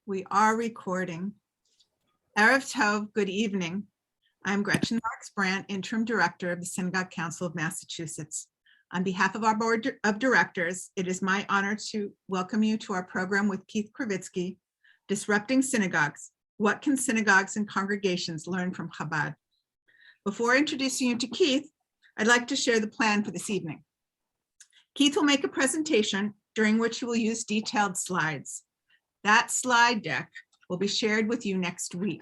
We are recording. Erev Tov, good evening. I'm Gretchen Marks-Brandt, Interim Director of the Synagogue Council of Massachusetts. On behalf of our Board of Directors, it is my honor to welcome you to our program with Keith Krvitzky, Disrupting Synagogues. What can synagogues and congregations learn from Chabad? Before introducing you to Keith, I'd like to share the plan for this evening. Keith will make a presentation during which he will use detailed slides. That slide deck will be shared with you next week.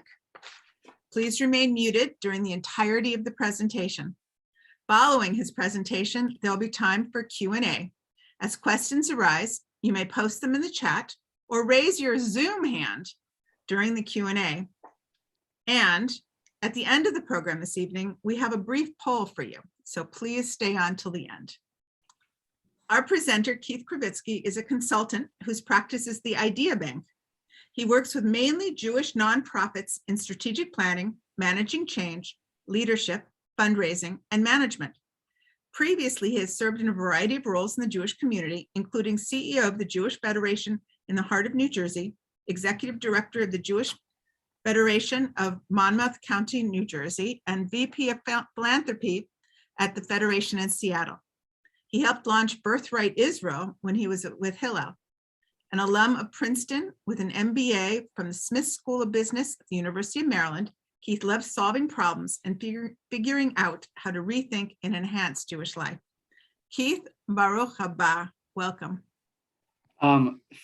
Please remain muted during the entirety of the presentation. Following his presentation, there'll be time for Q&A. As questions arise, you may post them in the chat or raise your Zoom hand during the Q&A. And at the end of the program this evening, we have a brief poll for you, so please stay on till the end. Our presenter, Keith Krvitzky, is a consultant whose practice is the Idea Bank. He works with mainly Jewish nonprofits in strategic planning, managing change, leadership, fundraising, and management. Previously, he has served in a variety of roles in the Jewish community, including CEO of the Jewish Federation in the heart of New Jersey, Executive Director of the Jewish Federation of Monmouth County, New Jersey, and VP of Philanthropy at the Federation in Seattle. He helped launch Birthright Israel when he was with Hillel. An alum of Princeton with an MBA from the Smith School of Business at the University of Maryland, Keith loves solving problems and figuring out how to rethink and enhance Jewish life. Keith, Baruch haba, welcome.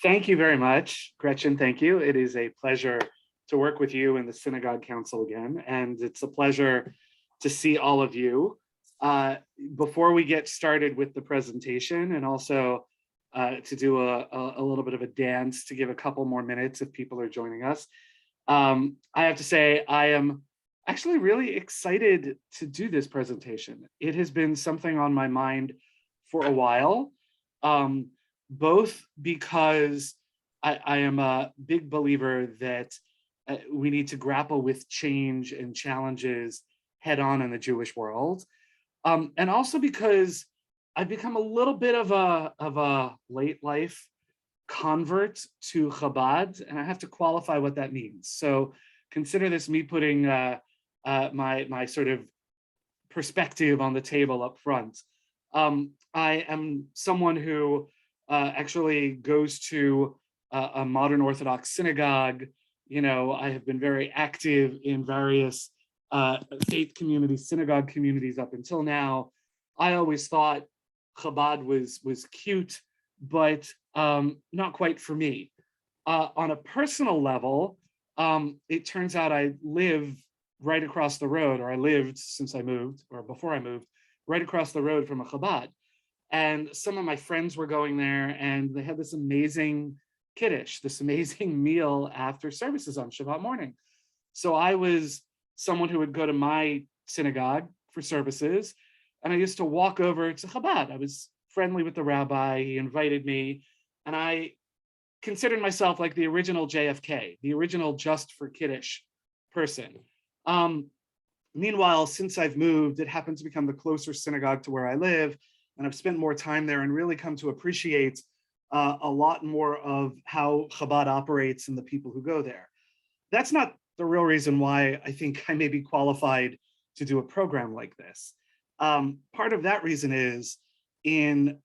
Thank you very much, Gretchen. Thank you. It is a pleasure to work with you in the Synagogue Council again, and it's a pleasure to see all of you. Before we get started with the presentation, and also to do a little bit of a dance to give a couple more minutes if people are joining us, I have to say I am actually really excited to do this presentation. It has been something on my mind for a while, both because I am a big believer that we need to grapple with change and challenges head on in the Jewish world. And also because I've become a little bit of a late life convert to Chabad, and I have to qualify what that means. So consider this me putting my sort of perspective on the table up front. I am someone who actually goes to a modern Orthodox synagogue. You know, I have been very active in various faith communities, synagogue communities up until now. I always thought Chabad was cute, but not quite for me. On a personal level, it turns out I live right across the road, or I lived since I moved, or before I moved, right across the road from a Chabad. And some of my friends were going there, and they had this amazing kiddush, this amazing meal after services on Shabbat morning. So I was someone who would go to my synagogue for services, and I used to walk over to Chabad. I was friendly with the rabbi, he invited me, and I considered myself like the original JFK, the original just for Kiddush person. Meanwhile, since I've moved, it happened to become the closer synagogue to where I live, and I've spent more time there and really come to appreciate a lot more of how Chabad operates and the people who go there. That's not the real reason why I think I may be qualified to do a program like this. Part of that reason is in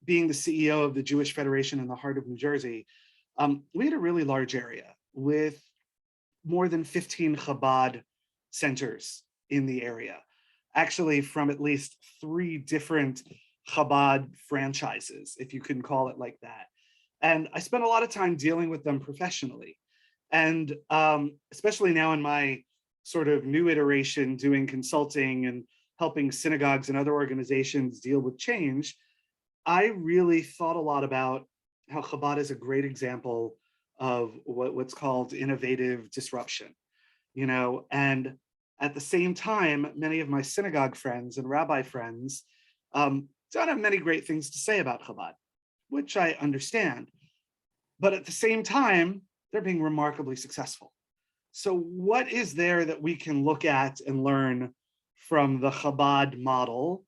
being the CEO of the Jewish Federation in the heart of New Jersey, we had a really large area with more than 15 Chabad centers in the area, actually from at least 3 different Chabad franchises, if you can call it like that. And I spent a lot of time dealing with them professionally. And especially now in my sort of new iteration, doing consulting and helping synagogues and other organizations deal with change, I really thought a lot about how Chabad is a great example of what's called innovative disruption, you know, and at the same time, many of my synagogue friends and rabbi friends don't have many great things to say about Chabad, which I understand. But at the same time, they're being remarkably successful. So what is there that we can look at and learn from the Chabad model,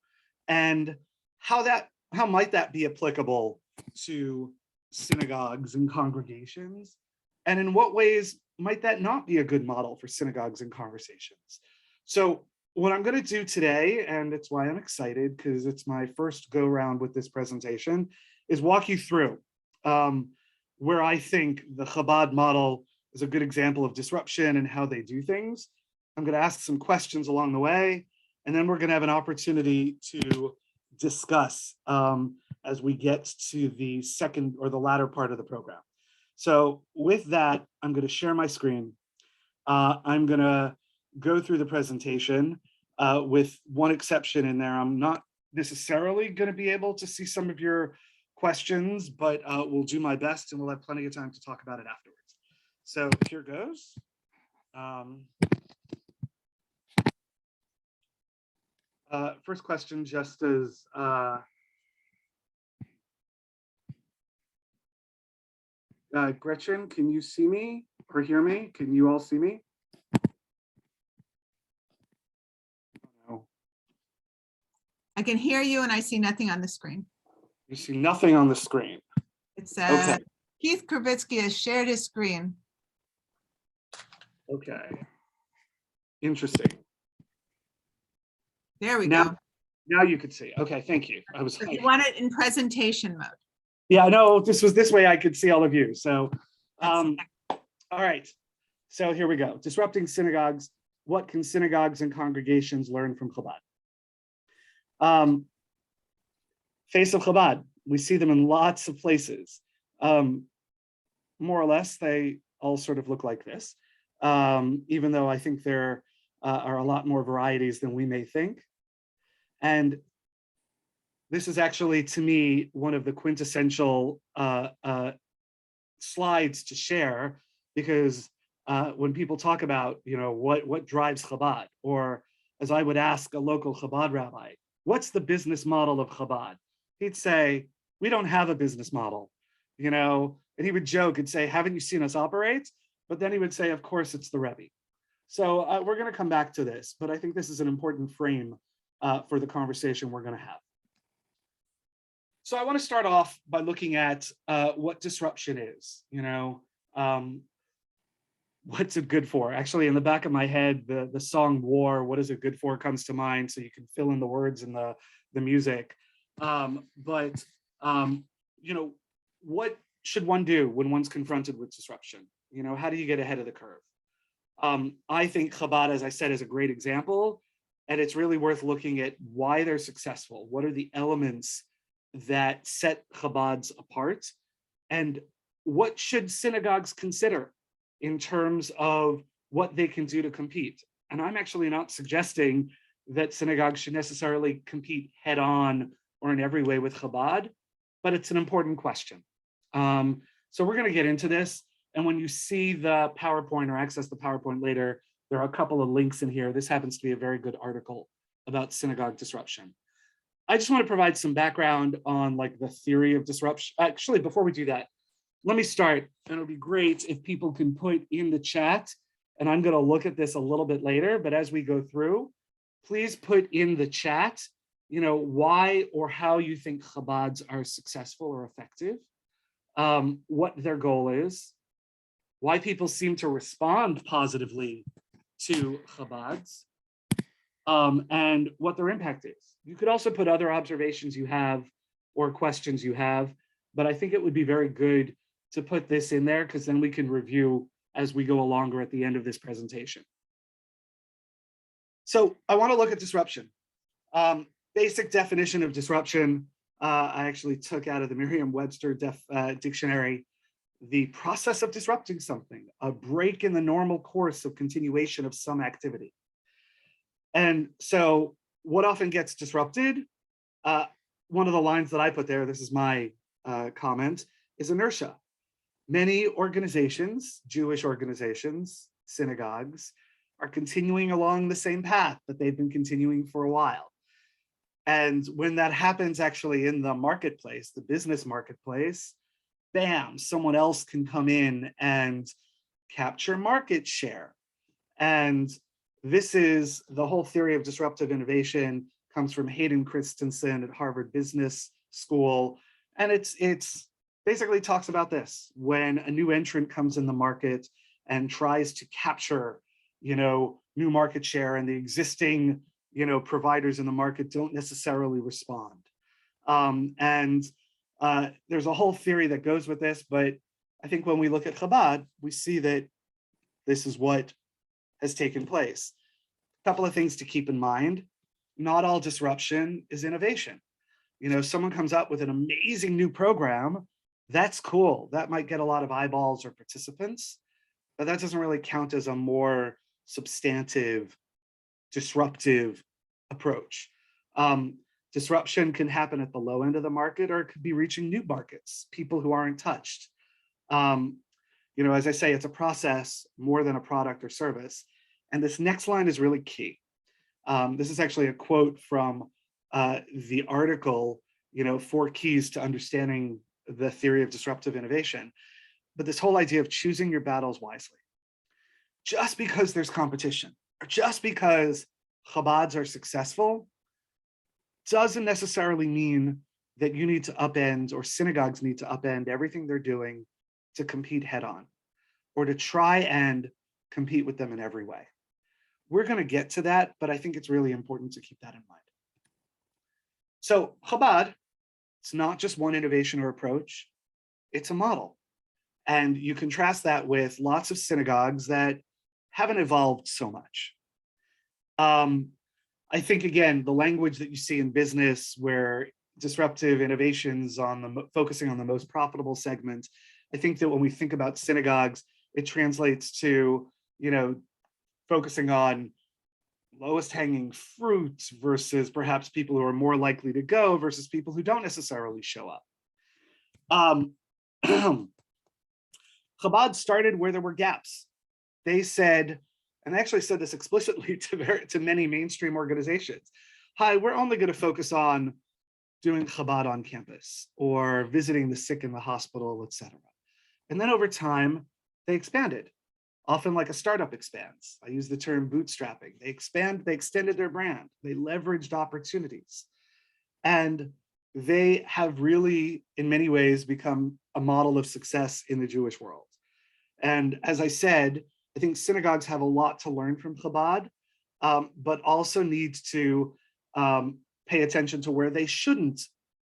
and how might that be applicable to synagogues and congregations? And in what ways might that not be a good model for synagogues and conversations? So what I'm going to do today, and it's why I'm excited because it's my first go round with this presentation, is walk you through where I think the Chabad model is a good example of disruption and how they do things. I'm going to ask some questions along the way, and then we're going to have an opportunity to discuss as we get to the second or the latter part of the program. So with that, I'm going to share my screen. I'm going to go through the presentation with one exception in there. I'm not necessarily going to be able to see some of your questions, but we'll do my best and we'll have plenty of time to talk about it afterwards. So here goes. First question, just as Gretchen, can you see me or hear me? Can you all see me? No. I can hear you and I see nothing on the screen. You see nothing on the screen. It says Keith Krvitzky has shared his screen. Okay. Interesting. There we Now, go. now you can see. Okay, thank you. I was So like, you want it in presentation mode. yeah, no, this way I could see all of you. So, all right. So here we go. Disrupting synagogues. What can synagogues and congregations learn from Chabad? Face of Chabad. We see them in lots of places. More or less, they all sort of look like this, even though I think there are a lot more varieties than we may think. And this is actually, to me, one of the quintessential slides to share, because when people talk about, what drives Chabad, or as I would ask a local Chabad rabbi, what's the business model of Chabad? He'd say, we don't have a business model, and he would joke and say, haven't you seen us operate? But then he would say, of course, it's the Rebbe. So we're going to come back to this, but I think this is an important frame for the conversation we're going to have. So I want to start off by looking at what disruption is, what's it good for? Actually, in the back of my head, the song War, What Is It Good For comes to mind, so you can fill in the words and the music. What should one do when one's confronted with disruption? How do you get ahead of the curve? I think Chabad, as I said, is a great example, and it's really worth looking at why they're successful. What are the elements that set Chabads apart? And what should synagogues consider in terms of what they can do to compete? And I'm actually not suggesting that synagogues should necessarily compete head on or in every way with Chabad, but it's an important question. So we're going to get into this. And when you see the PowerPoint or access the PowerPoint later, there are a couple of links in here. This happens to be a very good article about synagogue disruption. I just want to provide some background on the theory of disruption. Actually, before we do that, let me start. And it'll be great if people can put in the chat, and I'm going to look at this a little bit later, but as we go through, please put in the chat, why or how you think Chabads are successful or effective, what their goal is, why people seem to respond positively to Chabads, and what their impact is. You could also put other observations you have or questions you have, but I think it would be very good to put this in there, because then we can review as we go along or at the end of this presentation. So I want to look at disruption. Basic definition of disruption, I actually took out of the Merriam-Webster dictionary: the process of disrupting something, a break in the normal course of continuation of some activity. And so what often gets disrupted? One of the lines that I put there, this is my comment, is inertia. Many organizations, Jewish organizations, synagogues, are continuing along the same path that they've been continuing for a while. And when that happens actually in the marketplace, the business marketplace, bam, someone else can come in and capture market share. And this is the whole theory of disruptive innovation, comes from Hayden Christensen at Harvard Business School. And it's basically talks about this: when a new entrant comes in the market and tries to capture, new market share, and the existing, providers in the market don't necessarily respond. And there's a whole theory that goes with this, but I think when we look at Chabad, we see that this is what has taken place. A couple of things to keep in mind: not all disruption is innovation. Someone comes up with an amazing new program, that's cool. That might get a lot of eyeballs or participants, but that doesn't really count as a more substantive, disruptive approach. Disruption can happen at the low end of the market, or it could be reaching new markets, people who aren't touched. As I say, it's a process more than a product or service. And this next line is really key. This is actually a quote from the article, 4 Keys to Understanding the Theory of Disruptive Innovation. But this whole idea of choosing your battles wisely. Just because there's competition, or just because Chabads are successful, doesn't necessarily mean that you need to upend, or synagogues need to upend everything they're doing to compete head on, or to try and compete with them in every way. We're going to get to that, but I think it's really important to keep that in mind. So Chabad, it's not just one innovation or approach, it's a model. And you contrast that with lots of synagogues that haven't evolved so much. I think, again, the language that you see in business, where disruptive innovations focusing on the most profitable segment, I think that when we think about synagogues, it translates to, focusing on lowest hanging fruit versus perhaps people who are more likely to go versus people who don't necessarily show up. Chabad started where there were gaps. They said, and they actually said this explicitly to many mainstream organizations: hi, we're only going to focus on doing Chabad on campus or visiting the sick in the hospital, etc. And then over time, they expanded, often like a startup expands. I use the term bootstrapping. They extended their brand, they leveraged opportunities. And they have really, in many ways, become a model of success in the Jewish world. And as I said, I think synagogues have a lot to learn from Chabad, but also need to pay attention to where they shouldn't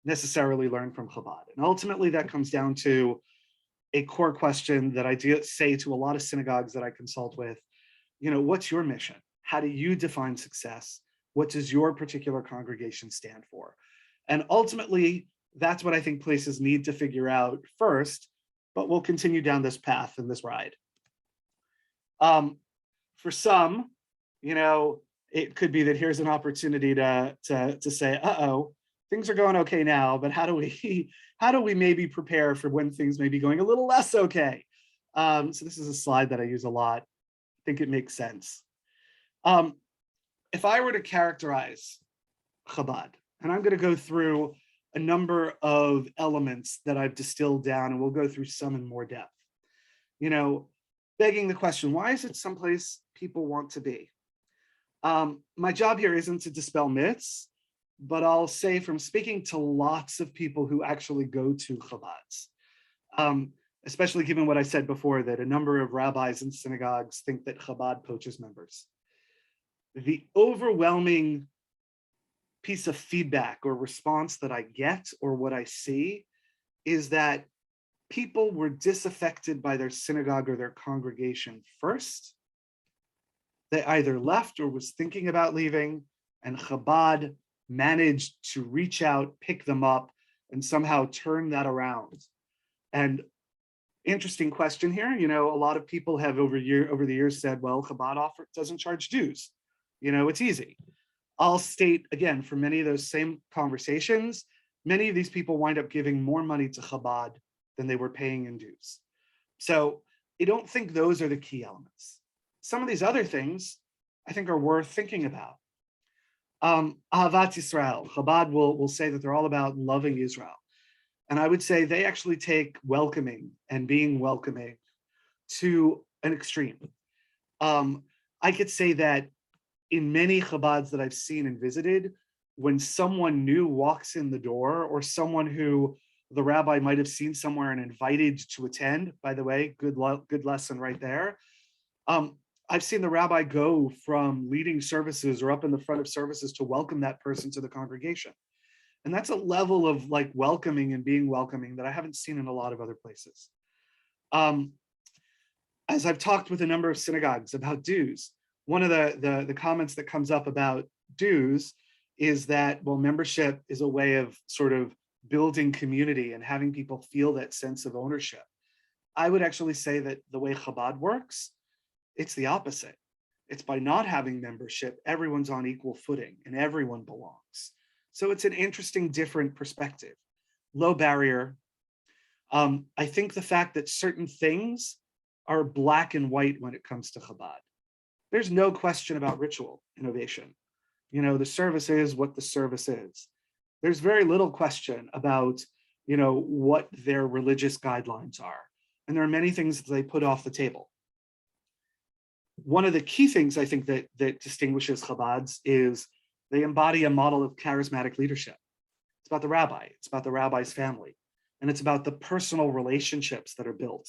necessarily learn from Chabad. And ultimately, that comes down to a core question that I say to a lot of synagogues that I consult with. What's your mission? How do you define success? What does your particular congregation stand for? And ultimately, that's what I think places need to figure out first, but we'll continue down this path and this ride. For some, it could be that here's an opportunity to say, uh-oh, things are going okay now, but how do we maybe prepare for when things may be going a little less okay? So this is a slide that I use a lot. I think it makes sense. If I were to characterize Chabad, and I'm going to go through a number of elements that I've distilled down, and we'll go through some in more depth. Begging the question, why is it someplace people want to be? My job here isn't to dispel myths, but I'll say, from speaking to lots of people who actually go to Chabads, especially given what I said before, that a number of rabbis and synagogues think that Chabad poaches members. The overwhelming piece of feedback or response that I get, or what I see, is that people were disaffected by their synagogue or their congregation first. They either left or was thinking about leaving, and Chabad managed to reach out, pick them up, and somehow turn that around. And interesting question here, a lot of people have over the years said, well, Chabad doesn't charge dues. It's easy. I'll state again, for many of those same conversations, many of these people wind up giving more money to Chabad than they were paying in dues. So I don't think those are the key elements. Some of these other things I think are worth thinking about. Ahavat Yisrael, Chabad will say that they're all about loving Israel. And I would say they actually take welcoming and being welcoming to an extreme. I could say that in many Chabads that I've seen and visited, when someone new walks in the door, or someone who the rabbi might have seen somewhere and invited to attend. By the way, good lesson right there. I've seen the rabbi go from leading services or up in the front of services to welcome that person to the congregation. And that's a level of like welcoming and being welcoming that I haven't seen in a lot of other places. As I've talked with a number of synagogues about dues, one of the comments that comes up about dues is that, well, membership is a way of sort of building community and having people feel that sense of ownership. I would actually say that the way Chabad works, it's the opposite. It's by not having membership, everyone's on equal footing and everyone belongs. So it's an interesting, different perspective. Low barrier. I think the fact that certain things are black and white when it comes to Chabad. There's no question about ritual innovation. You know, the service is what the service is. There's very little question about, you know, what their religious guidelines are. And there are many things that they put off the table. One of the key things I think that distinguishes Chabads is they embody a model of charismatic leadership. It's about the rabbi, it's about the rabbi's family, and it's about the personal relationships that are built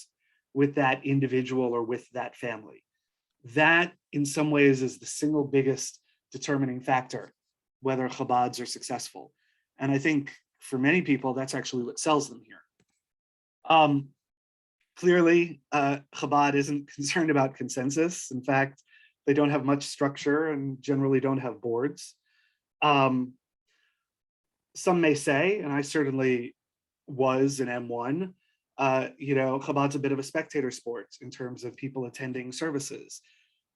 with that individual or with that family. That, in some ways, is the single biggest determining factor whether Chabads are successful. And I think for many people, that's actually what sells them here. Clearly, Chabad isn't concerned about consensus. In fact, they don't have much structure and generally don't have boards. Some may say, and I certainly was in M1, you know, Chabad's a bit of a spectator sport in terms of people attending services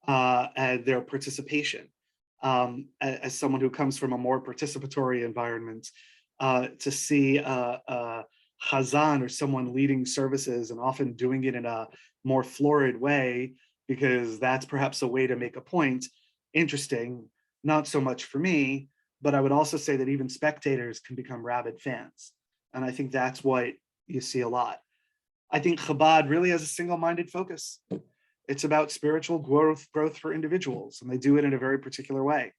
and their participation. As someone who comes from a more participatory environment, to see a Chazan or someone leading services and often doing it in a more florid way, because that's perhaps a way to make a point, interesting, not so much for me, but I would also say that even spectators can become rabid fans. And I think that's what you see a lot. I think Chabad really has a single-minded focus. It's about spiritual growth for individuals, and they do it in a very particular way.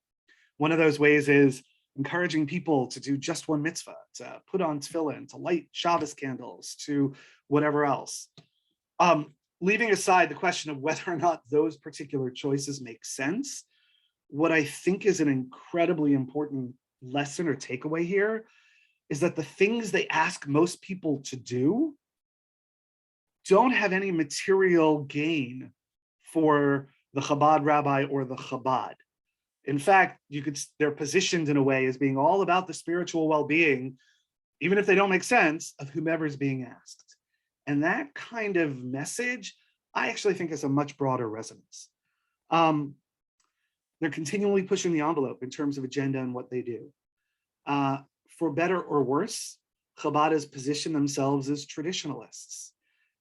One of those ways is encouraging people to do just one mitzvah, to put on tefillin, to light Shabbos candles, to whatever else. Leaving aside the question of whether or not those particular choices make sense, what I think is an incredibly important lesson or takeaway here is that the things they ask most people to do don't have any material gain for the Chabad rabbi or the Chabad. In fact, they're positioned in a way as being all about the spiritual well-being, even if they don't make sense, of whomever is being asked. And that kind of message, I actually think has a much broader resonance. They're continually pushing the envelope in terms of agenda and what they do. For better or worse, Chabad has positioned themselves as traditionalists.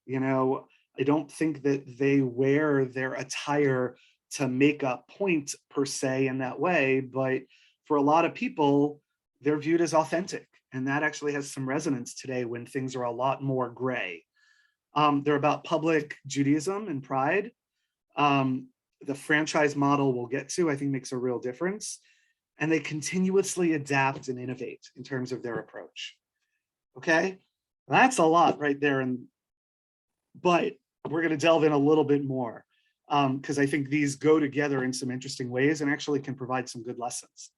You know, I don't think that they wear their attire to make a point per se in that way, but for a lot of people, they're viewed as authentic. And that actually has some resonance today when things are a lot more gray. They're about public Judaism and pride. The franchise model we'll get to, I think, makes a real difference. And they continuously adapt and innovate in terms of their approach. Okay, that's a lot right there. But we're going to delve in a little bit more because I think these go together in some interesting ways and actually can provide some good lessons.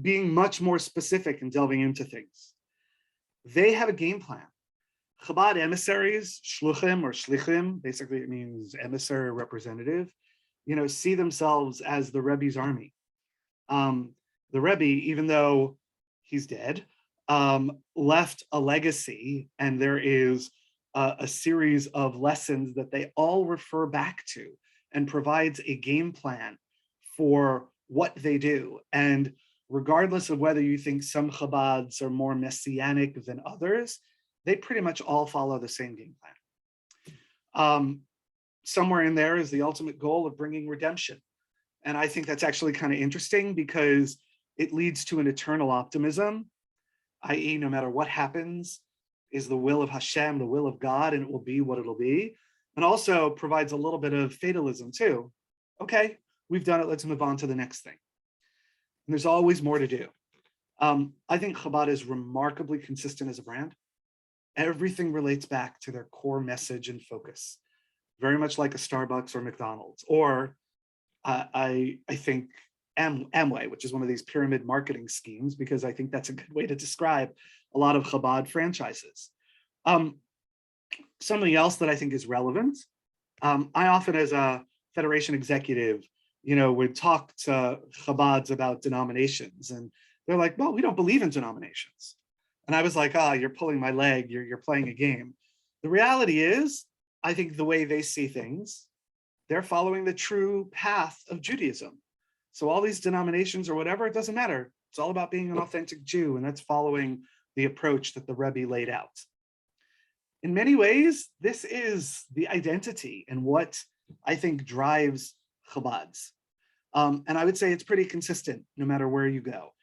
Being much more specific and delving into things. They have a game plan. Chabad emissaries, shluchim or shlichim, basically it means emissary or representative, you know, see themselves as the Rebbe's army. The Rebbe, even though he's dead, left a legacy, and there is a series of lessons that they all refer back to and provides a game plan for what they do. And regardless of whether you think some Chabads are more messianic than others, they pretty much all follow the same game plan. Somewhere in there is the ultimate goal of bringing redemption. And I think that's actually kind of interesting because it leads to an eternal optimism, i.e., no matter what happens, is the will of Hashem, the will of God, and it will be what it'll be. And also provides a little bit of fatalism too. Okay, we've done it, let's move on to the next thing. And there's always more to do. I think Chabad is remarkably consistent as a brand. Everything relates back to their core message and focus, very much like a Starbucks or McDonald's, or I think Amway, which is one of these pyramid marketing schemes, because I think that's a good way to describe a lot of Chabad franchises. Something else that I think is relevant, I often, as a Federation executive, would talk to Chabads about denominations, and they're like, well, we don't believe in denominations. And I was like, you're pulling my leg, you're playing a game. The reality is, I think the way they see things, they're following the true path of Judaism. So all these denominations or whatever, it doesn't matter. It's all about being an authentic Jew, and that's following the approach that the Rebbe laid out. In many ways, this is the identity and what I think drives Chabads. And I would say it's pretty consistent no matter where you go.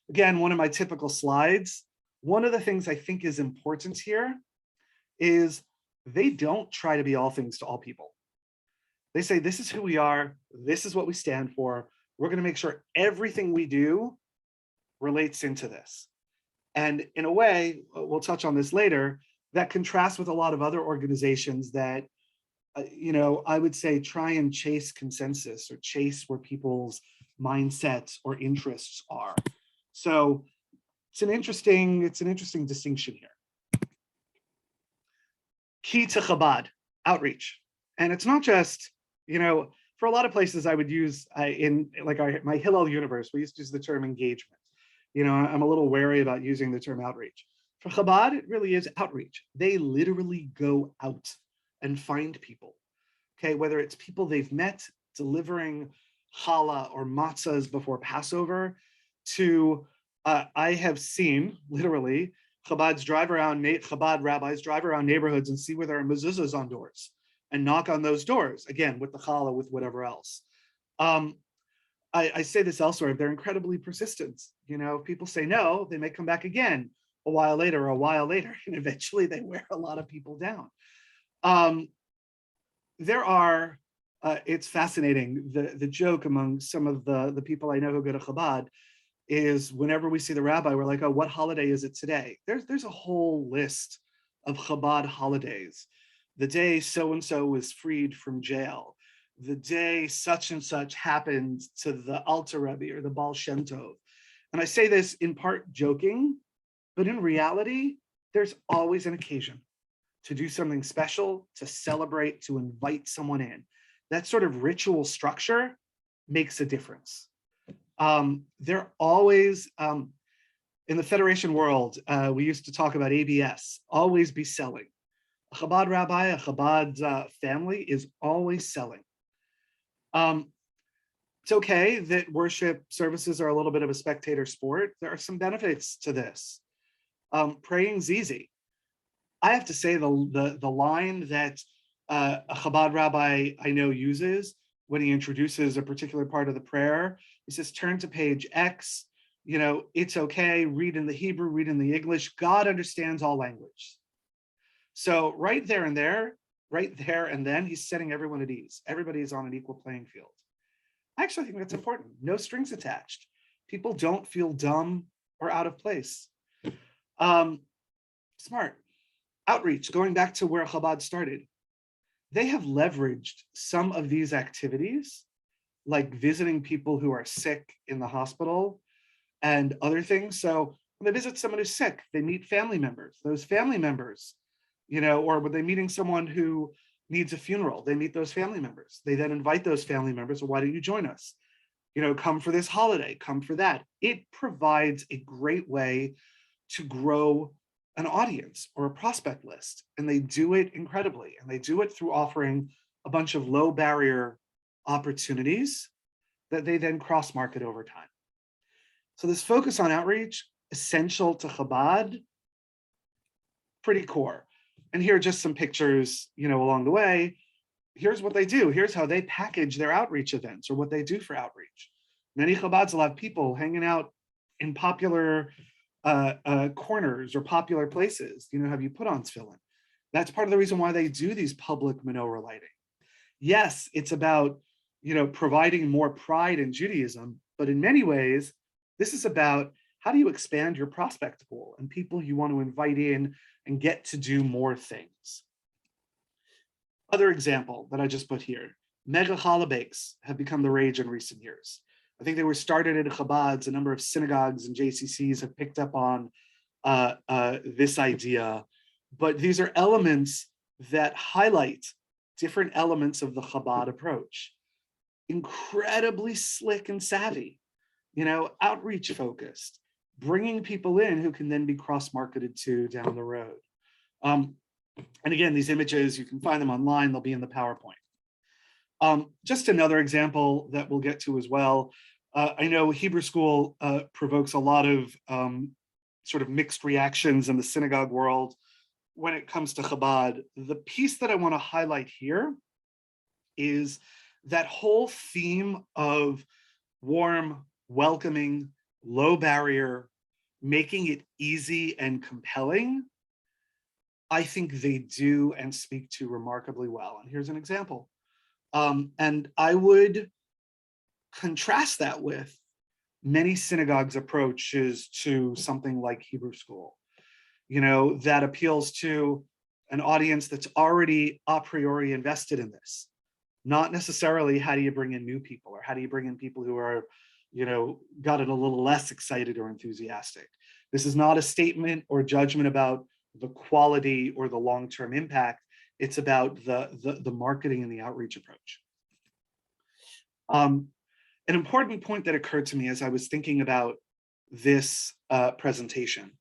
Again, one of my typical slides, one of the things I think is important here is they don't try to be all things to all people. They say, this is who we are, this is what we stand for. We're going to make sure everything we do relates into this. And in a way, we'll touch on this later, that contrasts with a lot of other organizations that, I would say try and chase consensus or chase where people's mindsets or interests are. So it's an interesting distinction here. Key to Chabad, outreach. And it's not just, for a lot of places I would use in like my Hillel universe, we used to use the term engagement. I'm a little wary about using the term outreach. For Chabad, it really is outreach. They literally go out and find people, okay? Whether it's people they've met delivering challah or matzahs before Passover to, I have seen literally Chabad rabbis drive around neighborhoods and see where there are mezuzahs on doors and knock on those doors, again, with the challah, with whatever else. I say this elsewhere, they're incredibly persistent. If people say no, they may come back again a while later, and eventually they wear a lot of people down. It's fascinating, the joke among some of the people I know who go to Chabad is whenever we see the rabbi, we're like, oh, what holiday is it today? There's a whole list of Chabad holidays. The day so-and-so was freed from jail. The day such and such happened to the Alter Rebbe or the Baal Shem Tov. And I say this in part joking, but in reality, there's always an occasion to do something special, to celebrate, to invite someone in. That sort of ritual structure makes a difference. They're always, in the Federation world, we used to talk about ABS, always be selling. A Chabad rabbi, a Chabad family is always selling. It's okay that worship services are a little bit of a spectator sport. There are some benefits to this. Praying's easy. I have to say the line that a Chabad rabbi I know uses when he introduces a particular part of the prayer, he says, turn to page X, it's okay, read in the Hebrew, read in the English, God understands all language. So right there and then, he's setting everyone at ease. Everybody is on an equal playing field. I actually think that's important. No strings attached. People don't feel dumb or out of place. Smart. Outreach, going back to where Chabad started. They have leveraged some of these activities, like visiting people who are sick in the hospital and other things. So when they visit someone who's sick, they meet family members. Those family members, or when they're meeting someone who needs a funeral, they meet those family members. They then invite those family members, well, why don't you join us? Come for this holiday, come for that. It provides a great way to grow an audience or a prospect list. And they do it incredibly. And they do it through offering a bunch of low barrier opportunities that they then cross market over time. So this focus on outreach, essential to Chabad, pretty core. And here are just some pictures, along the way. Here's what they do. Here's how they package their outreach events or what they do for outreach. Many Chabads will have people hanging out in popular corners or popular places, have you put on tefillin. That's part of the reason why they do these public menorah lighting. Yes, it's about, providing more pride in Judaism, but in many ways, this is about how do you expand your prospect pool and people you want to invite in and get to do more things? Other example that I just put here, mega challah bakes have become the rage in recent years. I think they were started in Chabads. A number of synagogues and JCCs have picked up on this idea, but these are elements that highlight different elements of the Chabad approach. Incredibly slick and savvy, outreach focused, bringing people in who can then be cross-marketed to down the road. And again, these images, you can find them online, they'll be in the PowerPoint. Just another example that we'll get to as well. I know Hebrew school provokes a lot of sort of mixed reactions in the synagogue world when it comes to Chabad. The piece that I want to highlight here is that whole theme of warm, welcoming, low barrier, making it easy and compelling. I think they do and speak to remarkably well. And here's an example. And I would contrast that with many synagogues' approaches to something like Hebrew school, that appeals to an audience that's already a priori invested in this. Not necessarily how do you bring in new people, or how do you bring in people who are, got it a little less excited or enthusiastic. This is not a statement or judgment about the quality or the long-term impact. It's about the marketing and the outreach approach. An important point that occurred to me as I was thinking about this presentation.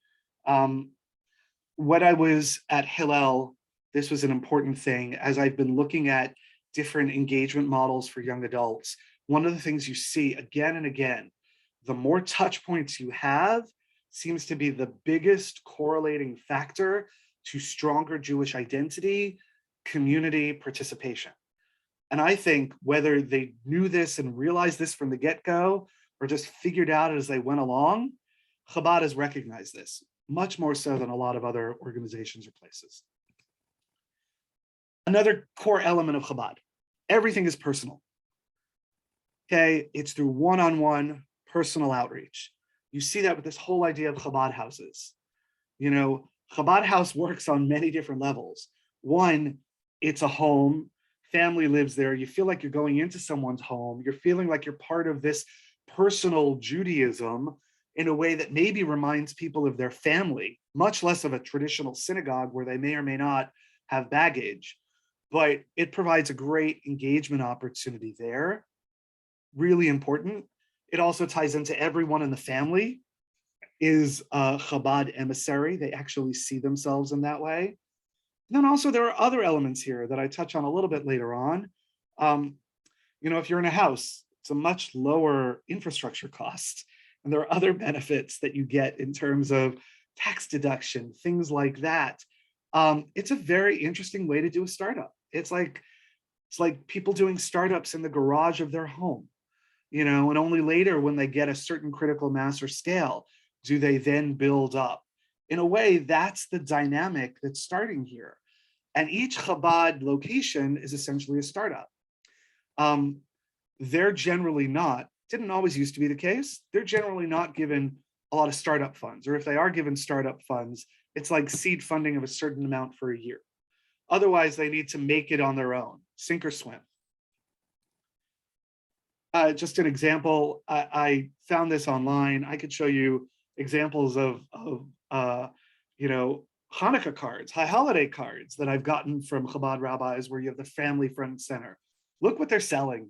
When I was at Hillel, this was an important thing. As I've been looking at different engagement models for young adults, one of the things you see again and again, the more touch points you have seems to be the biggest correlating factor to stronger Jewish identity, community participation. And I think whether they knew this and realized this from the get-go or just figured out it as they went along, Chabad has recognized this much more so than a lot of other organizations or places. Another core element of Chabad, everything is personal. Okay, it's through one-on-one personal outreach. You see that with this whole idea of Chabad houses. Chabad house works on many different levels. One, it's a home, family lives there. You feel like you're going into someone's home. You're feeling like you're part of this personal Judaism in a way that maybe reminds people of their family, much less of a traditional synagogue where they may or may not have baggage. But it provides a great engagement opportunity there. Really important. It also ties into everyone in the family is a Chabad emissary. They actually see themselves in that way. And then also there are other elements here that I touch on a little bit later on. If you're in a house, it's a much lower infrastructure cost. And there are other benefits that you get in terms of tax deduction, things like that. It's a very interesting way to do a startup. It's like people doing startups in the garage of their home, and only later when they get a certain critical mass or scale, do they then build up. In a way, that's the dynamic that's starting here. And each Chabad location is essentially a startup. They're generally not, didn't always used to be the case, they're generally not given a lot of startup funds, or if they are given startup funds, it's like seed funding of a certain amount for a year. Otherwise, they need to make it on their own, sink or swim. Just an example, I found this online. I could show you examples of Hanukkah cards, high holiday cards that I've gotten from Chabad rabbis where you have the family front and center. Look what they're selling.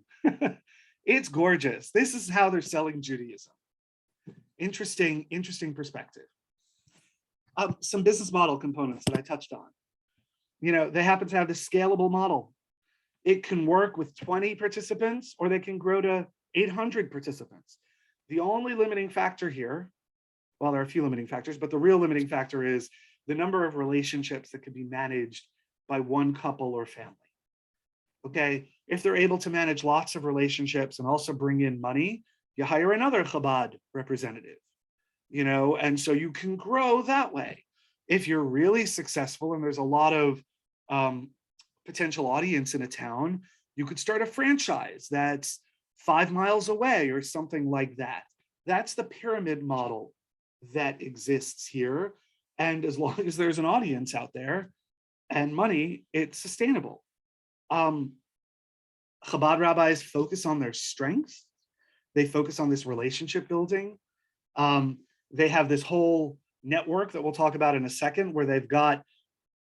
It's gorgeous. This is how they're selling Judaism. Interesting perspective. Some business model components that I touched on. They happen to have this scalable model. It can work with 20 participants, or they can grow to 800 participants. The only limiting factor here, well, there are a few limiting factors, but the real limiting factor is the number of relationships that can be managed by one couple or family. Okay, if they're able to manage lots of relationships and also bring in money, you hire another Chabad representative, and so you can grow that way. If you're really successful and there's a lot of potential audience in a town, you could start a franchise that's 5 miles away or something like that. That's the pyramid model that exists here. And as long as there's an audience out there and money, it's sustainable. Chabad rabbis focus on their strength. They focus on this relationship building. They have this whole network that we'll talk about in a second, where they've got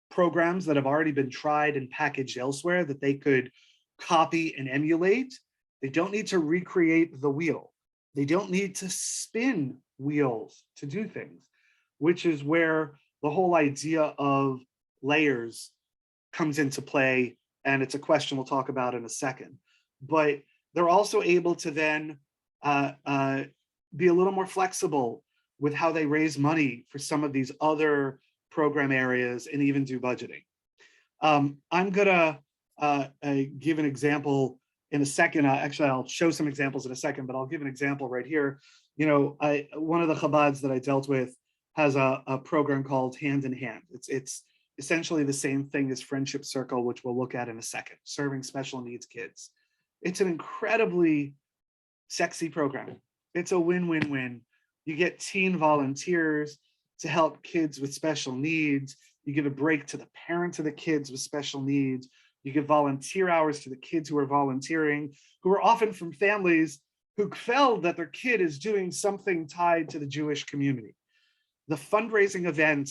programs that have already been tried and packaged elsewhere that they could copy and emulate. They don't need to recreate the wheel. They don't need to spin wheels to do things, which is where the whole idea of layers comes into play. And it's a question we'll talk about in a second. But they're also able to then be a little more flexible with how they raise money for some of these other program areas and even do budgeting. I'm gonna give an example in a second. Actually, I'll show some examples in a second, but I'll give an example right here. You know, one of the Chabads that I dealt with has a program called Hand in Hand. It's essentially the same thing as Friendship Circle, which we'll look at in a second, serving special needs kids. It's an incredibly sexy program. It's a win-win-win. You get teen volunteers to help kids with special needs. You give a break to the parents of the kids with special needs. You give volunteer hours to the kids who are volunteering, who are often from families who felt that their kid is doing something tied to the Jewish community. The fundraising event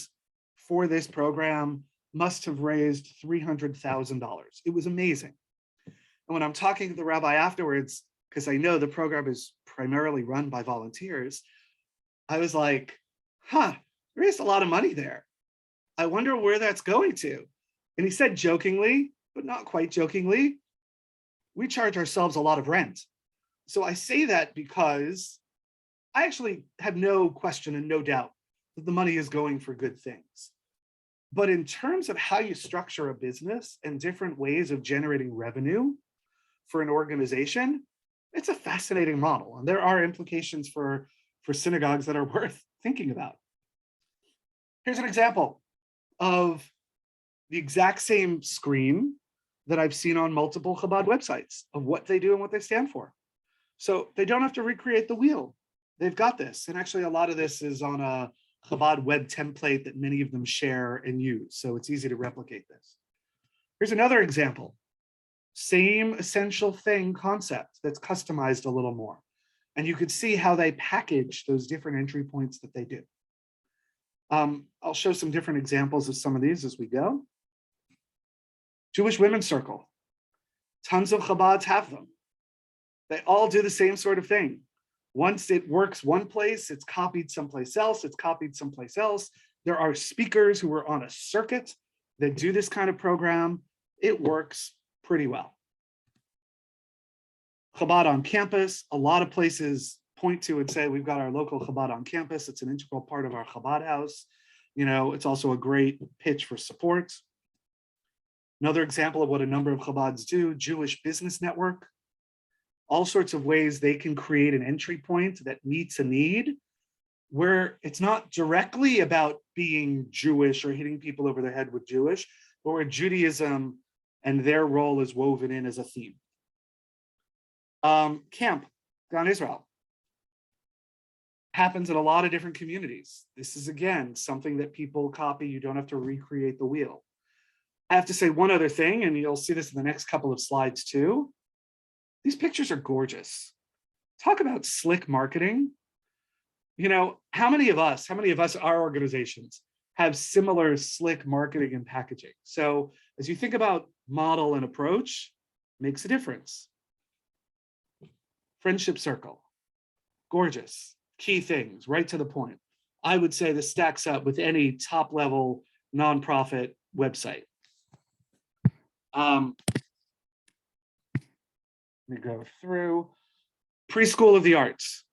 for this program must have raised $300,000. It was amazing. And when I'm talking to the rabbi afterwards, because I know the program is primarily run by volunteers, I was like, huh, there is a lot of money there. I wonder where that's going to. And he said jokingly, but not quite jokingly, we charge ourselves a lot of rent. So I say that because I actually have no question and no doubt that the money is going for good things. But in terms of how you structure a business and different ways of generating revenue for an organization, it's a fascinating model. And there are implications for synagogues that are worth thinking about. Here's an example of the exact same screen that I've seen on multiple Chabad websites of what they do and what they stand for. So they don't have to recreate the wheel. They've got this. And actually a lot of this is on a Chabad web template that many of them share and use. So it's easy to replicate this. Here's another example. Same essential thing concept that's customized a little more. And you could see how they package those different entry points that they do. I'll show some different examples of some of these as we go. Jewish Women's Circle. Tons of Chabads have them. They all do the same sort of thing. Once it works one place, it's copied someplace else, it's copied someplace else. There are speakers who are on a circuit that do this kind of program. It works pretty well. Chabad on campus, a lot of places point to and say, we've got our local Chabad on campus. It's an integral part of our Chabad house. You know, it's also a great pitch for support. Another example of what a number of Chabads do, Jewish Business Network. All sorts of ways they can create an entry point that meets a need where it's not directly about being Jewish or hitting people over the head with Jewish, but where Judaism and their role is woven in as a theme. Camp, Gan Israel. Happens in a lot of different communities. This is, again, something that people copy. You don't have to recreate the wheel. I have to say one other thing, and you'll see this in the next couple of slides too. These pictures are gorgeous. Talk about slick marketing. You know, how many of us, our organizations, have similar slick marketing and packaging? So as you think about model and approach, makes a difference. Friendship Circle, gorgeous, key things, right to the point. I would say this stacks up with any top level nonprofit website. Let me go through. Preschool of the Arts.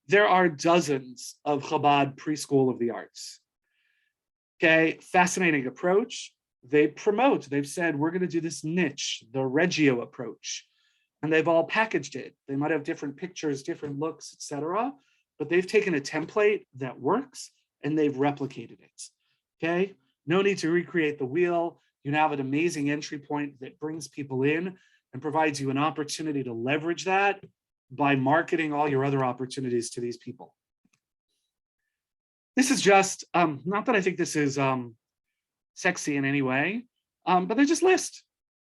There are dozens of Chabad Preschool of the Arts. Okay, fascinating approach. They promote, they've said, we're going to do this niche, the Reggio approach. And they've all packaged it. They might have different pictures, different looks, etc. But they've taken a template that works and they've replicated it. Okay, no need to recreate the wheel. You now have an amazing entry point that brings people in and provides you an opportunity to leverage that by marketing all your other opportunities to these people. This is just, not that I think this is sexy in any way, but they just list,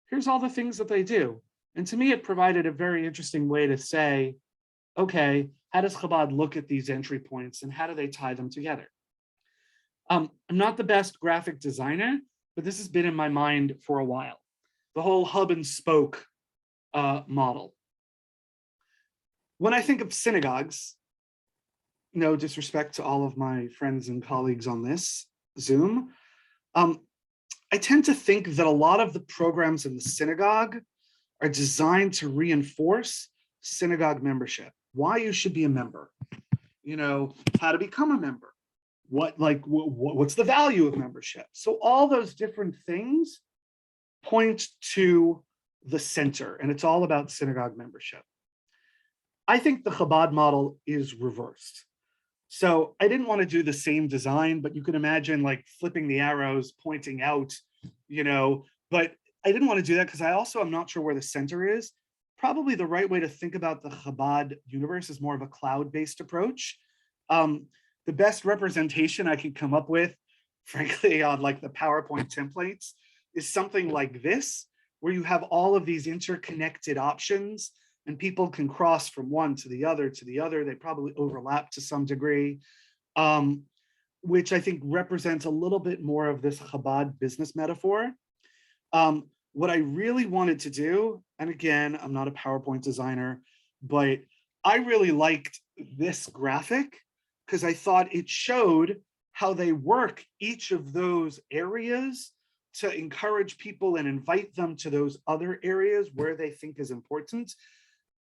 here's all the things that they do. And to me, it provided a very interesting way to say, okay, how does Chabad look at these entry points and how do they tie them together? I'm not the best graphic designer, but this has been in my mind for a while. The whole hub and spoke model. When I think of synagogues, no disrespect to all of my friends and colleagues on this Zoom, I tend to think that a lot of the programs in the synagogue are designed to reinforce synagogue membership, why you should be a member, how to become a member, what's the value of membership. So all those different things point to the center, and it's all about synagogue membership. I think the Chabad model is reversed. So I didn't want to do the same design, but you can imagine like flipping the arrows, pointing out, but I didn't want to do that because I also am not sure where the center is. Probably the right way to think about the Chabad universe is more of a cloud-based approach. The best representation I could come up with, frankly, on like the PowerPoint templates is something like this, where you have all of these interconnected options and people can cross from one to the other to the other. They probably overlap to some degree, which I think represents a little bit more of this Chabad business metaphor. What I really wanted to do, and again, I'm not a PowerPoint designer, but I really liked this graphic because I thought it showed how they work each of those areas to encourage people and invite them to those other areas where they think is important.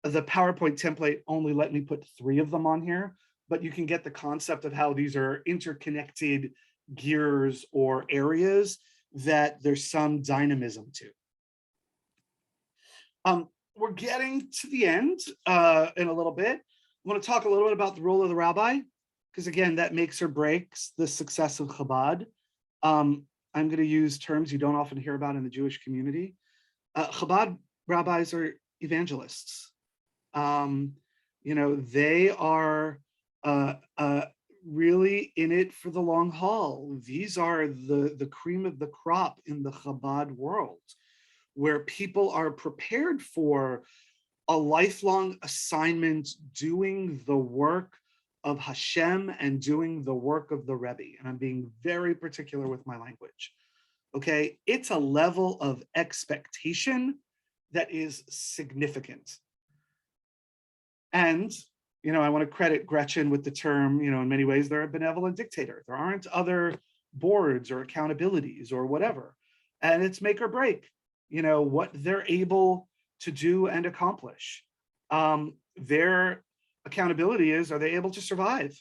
The PowerPoint template only let me put 3 of them on here, but you can get the concept of how these are interconnected gears or areas that there's some dynamism to. We're getting to the end in a little bit. I want to talk a little bit about the role of the rabbi, because again, that makes or breaks the success of Chabad. I'm going to use terms you don't often hear about in the Jewish community. Chabad rabbis are evangelists. They are really in it for the long haul. These are the cream of the crop in the Chabad world, where people are prepared for a lifelong assignment doing the work of Hashem and doing the work of the Rebbe. And I'm being very particular with my language. Okay, it's a level of expectation that is significant. And, I want to credit Gretchen with the term, in many ways, they're a benevolent dictator. There aren't other boards or accountabilities or whatever. And it's make or break, what they're able to do and accomplish. Their accountability is, are they able to survive?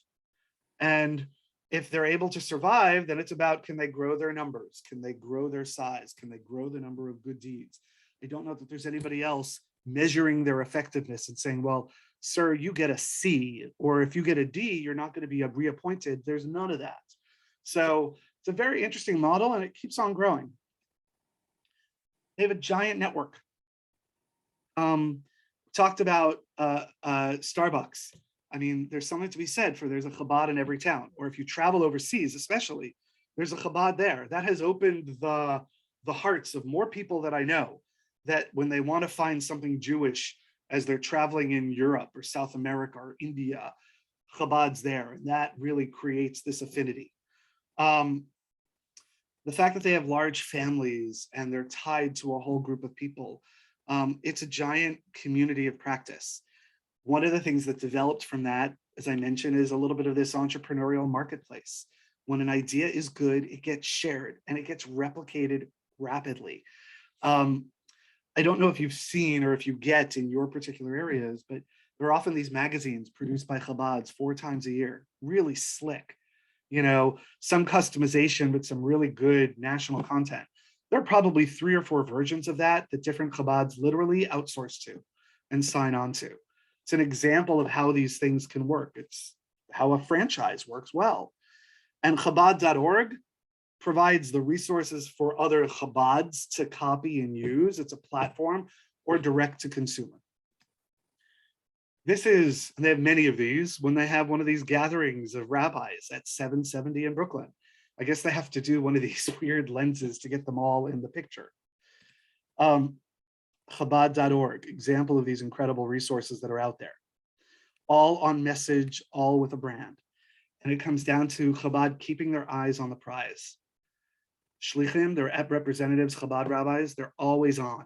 And if they're able to survive, then it's about, can they grow their numbers? Can they grow their size? Can they grow the number of good deeds? I don't know that there's anybody else measuring their effectiveness and saying, well, sir, you get a C, or if you get a D, you're not going to be reappointed. There's none of that. So it's a very interesting model and it keeps on growing. They have a giant network. Talked about Starbucks. I mean, there's something to be said for there's a Chabad in every town, or if you travel overseas, especially, there's a Chabad there. That has opened the hearts of more people that I know, that when they want to find something Jewish as they're traveling in Europe or South America or India, Chabad's there, and that really creates this affinity. The fact that they have large families and they're tied to a whole group of people, it's a giant community of practice. One of the things that developed from that, as I mentioned, is a little bit of this entrepreneurial marketplace. When an idea is good, it gets shared and it gets replicated rapidly. I don't know if you've seen or if you get in your particular areas, but there are often these magazines produced by Chabads 4 times a year, really slick, some customization with some really good national content. There are probably 3 or 4 versions of that different Chabads literally outsource to and sign on to. It's an example of how these things can work. It's how a franchise works well. And Chabad.org provides the resources for other Chabads to copy and use. It's a platform or direct to consumer. And they have many of these, when they have one of these gatherings of rabbis at 770 in Brooklyn. I guess they have to do one of these weird lenses to get them all in the picture. Chabad.org, example of these incredible resources that are out there. All on message, all with a brand. And it comes down to Chabad keeping their eyes on the prize. Shlichim, their representatives, Chabad rabbis, they're always on.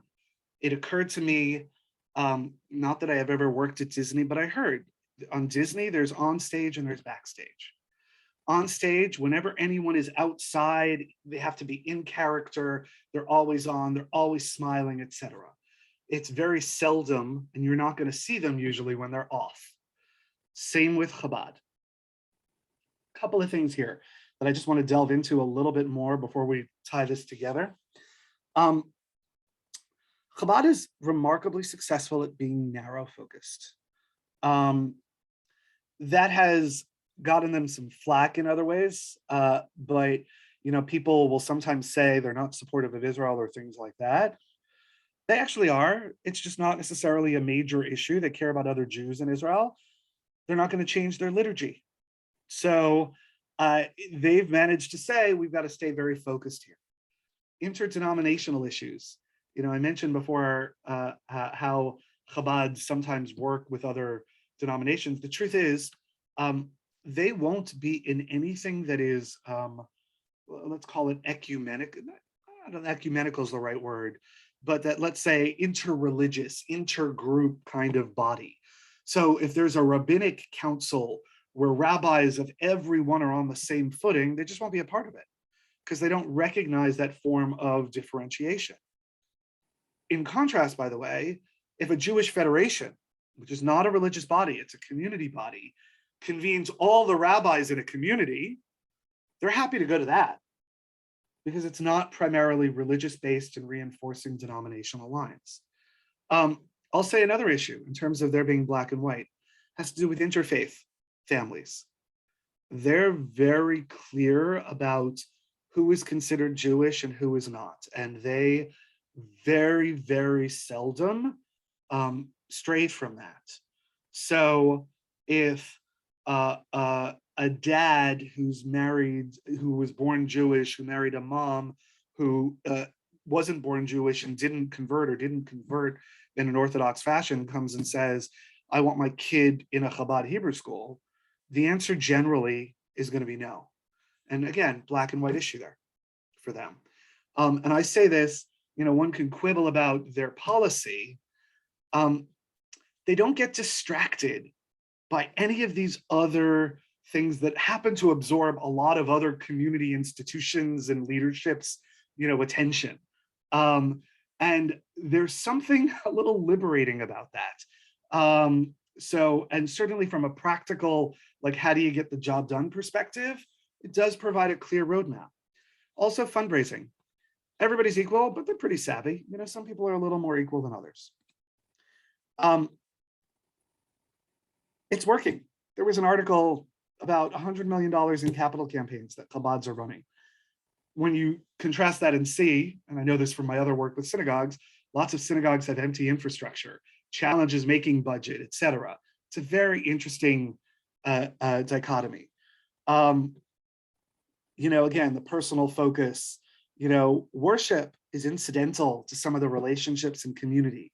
It occurred to me, not that I have ever worked at Disney, but I heard on Disney, there's on stage and there's backstage. On stage, whenever anyone is outside, they have to be in character, they're always on, they're always smiling, etc. It's very seldom, and you're not going to see them usually when they're off. Same with Chabad. A couple of things here that I just want to delve into a little bit more before we tie this together. Chabad is remarkably successful at being narrow focused. That has gotten them some flack in other ways, but people will sometimes say they're not supportive of Israel or things like that. They actually are. It's just not necessarily a major issue. They care about other Jews in Israel. They're not going to change their liturgy. So they've managed to say, we've got to stay very focused here. Interdenominational issues. I mentioned before how Chabad sometimes work with other denominations. The truth is, they won't be in anything that is, let's call it ecumenical. I don't know if ecumenical is the right word, but that, let's say, interreligious, intergroup kind of body. So if there's a rabbinic council where rabbis of everyone are on the same footing, they just won't be a part of it because they don't recognize that form of differentiation. In contrast, by the way, if a Jewish federation, which is not a religious body, it's a community body, convenes all the rabbis in a community, they're happy to go to that because it's not primarily religious based and reinforcing denominational lines. I'll say another issue in terms of there being black and white has to do with interfaith families. They're very clear about who is considered Jewish and who is not. And they very, very seldom stray from that. So if a dad who's married, who was born Jewish, who married a mom who wasn't born Jewish and didn't convert in an Orthodox fashion, comes and says, I want my kid in a Chabad Hebrew school, the answer generally is going to be no. And again, black and white issue there for them. And I say this, one can quibble about their policy. They don't get distracted by any of these other things that happen to absorb a lot of other community institutions and leadership's, attention. And there's something a little liberating about that. And certainly from a practical, like how do you get the job done perspective, it does provide a clear roadmap. Also fundraising. Everybody's equal, but they're pretty savvy. Some people are a little more equal than others. It's working. There was an article about $100 million in capital campaigns that Chabads are running. When you contrast that and see, and I know this from my other work with synagogues, lots of synagogues have empty infrastructure, challenges making budget, etc. It's a very interesting dichotomy. Again, the personal focus, worship is incidental to some of the relationships and community.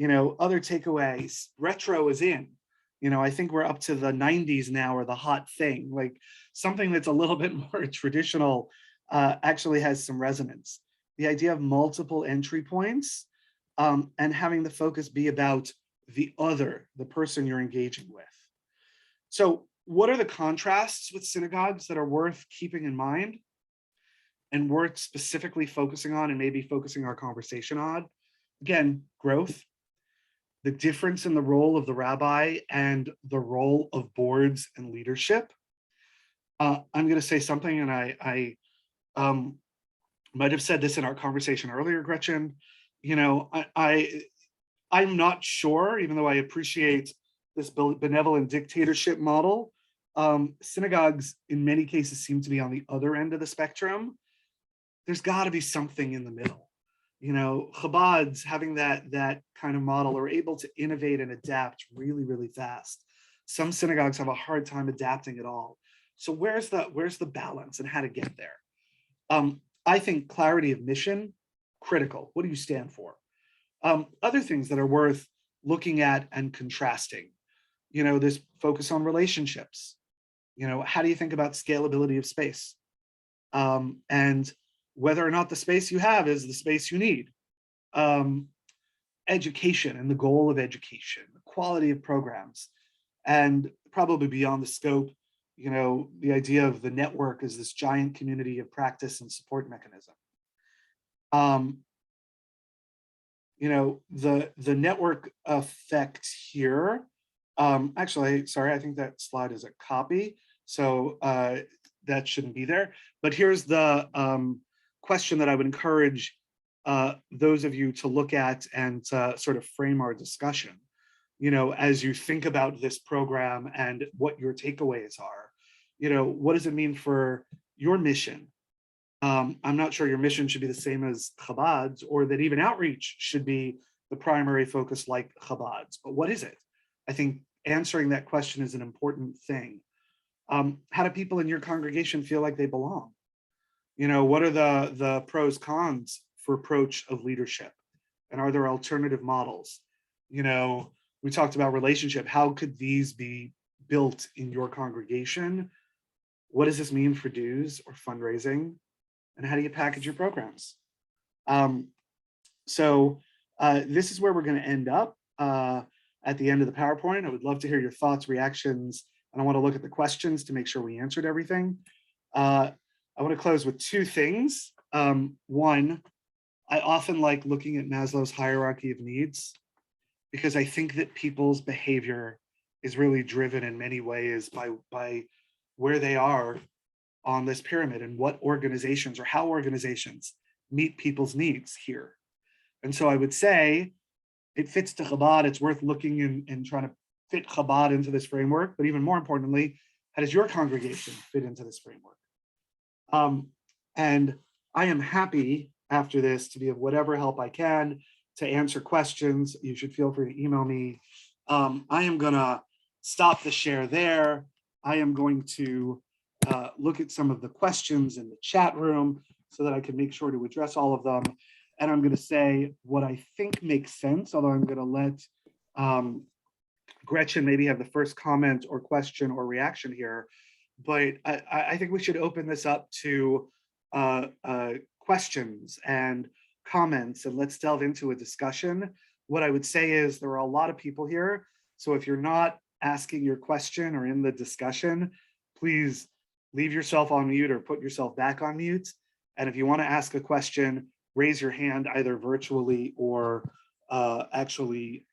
Other takeaways, retro is in. I think we're up to the 90s now, or the hot thing, like something that's a little bit more traditional actually has some resonance. The idea of multiple entry points and having the focus be about the other, the person you're engaging with. So what are the contrasts with synagogues that are worth keeping in mind and worth specifically focusing on and maybe focusing our conversation on? Again, growth, the difference in the role of the rabbi and the role of boards and leadership. I'm going to say something, and I might have said this in our conversation earlier, Gretchen. I'm not sure, even though I appreciate this benevolent dictatorship model, synagogues in many cases seem to be on the other end of the spectrum. There's got to be something in the middle. Chabad's having that kind of model are able to innovate and adapt really, really fast. Some synagogues have a hard time adapting at all. So where's the balance and how to get there? I think clarity of mission, critical. What do you stand for? Other things that are worth looking at and contrasting, this focus on relationships. How do you think about scalability of space? And whether or not the space you have is the space you need. Education and the goal of education, the quality of programs, and probably beyond the scope, the idea of the network as this giant community of practice and support mechanism. The network effect here, actually, sorry, I think that slide is a copy, so that shouldn't be there. But here's the question that I would encourage those of you to look at and sort of frame our discussion, as you think about this program and what your takeaways are. What does it mean for your mission? I'm not sure your mission should be the same as Chabad's, or that even outreach should be the primary focus like Chabad's, but what is it? I think answering that question is an important thing. How do people in your congregation feel like they belong? What are the pros, cons for approach of leadership? And are there alternative models? We talked about relationship. How could these be built in your congregation? What does this mean for dues or fundraising? And how do you package your programs? So this is where we're going to end up at the end of the PowerPoint. I would love to hear your thoughts, reactions, and I want to look at the questions to make sure we answered everything. I want to close with two things. One, I often like looking at Maslow's hierarchy of needs, because I think that people's behavior is really driven in many ways by where they are on this pyramid and what organizations or how organizations meet people's needs here. And so I would say it fits to Chabad. It's worth looking and trying to fit Chabad into this framework, but even more importantly, how does your congregation fit into this framework? And I am happy after this to be of whatever help I can to answer questions. You should feel free to email me. I am gonna stop the share there. I am going to look at some of the questions in the chat room so that I can make sure to address all of them. And I'm going to say what I think makes sense, although I'm going to let Gretchen maybe have the first comment or question or reaction here. But I think we should open this up to questions and comments, and let's delve into a discussion. What I would say is there are a lot of people here. So if you're not asking your question or in the discussion, please leave yourself on mute or put yourself back on mute. And if you want to ask a question, raise your hand either virtually or actually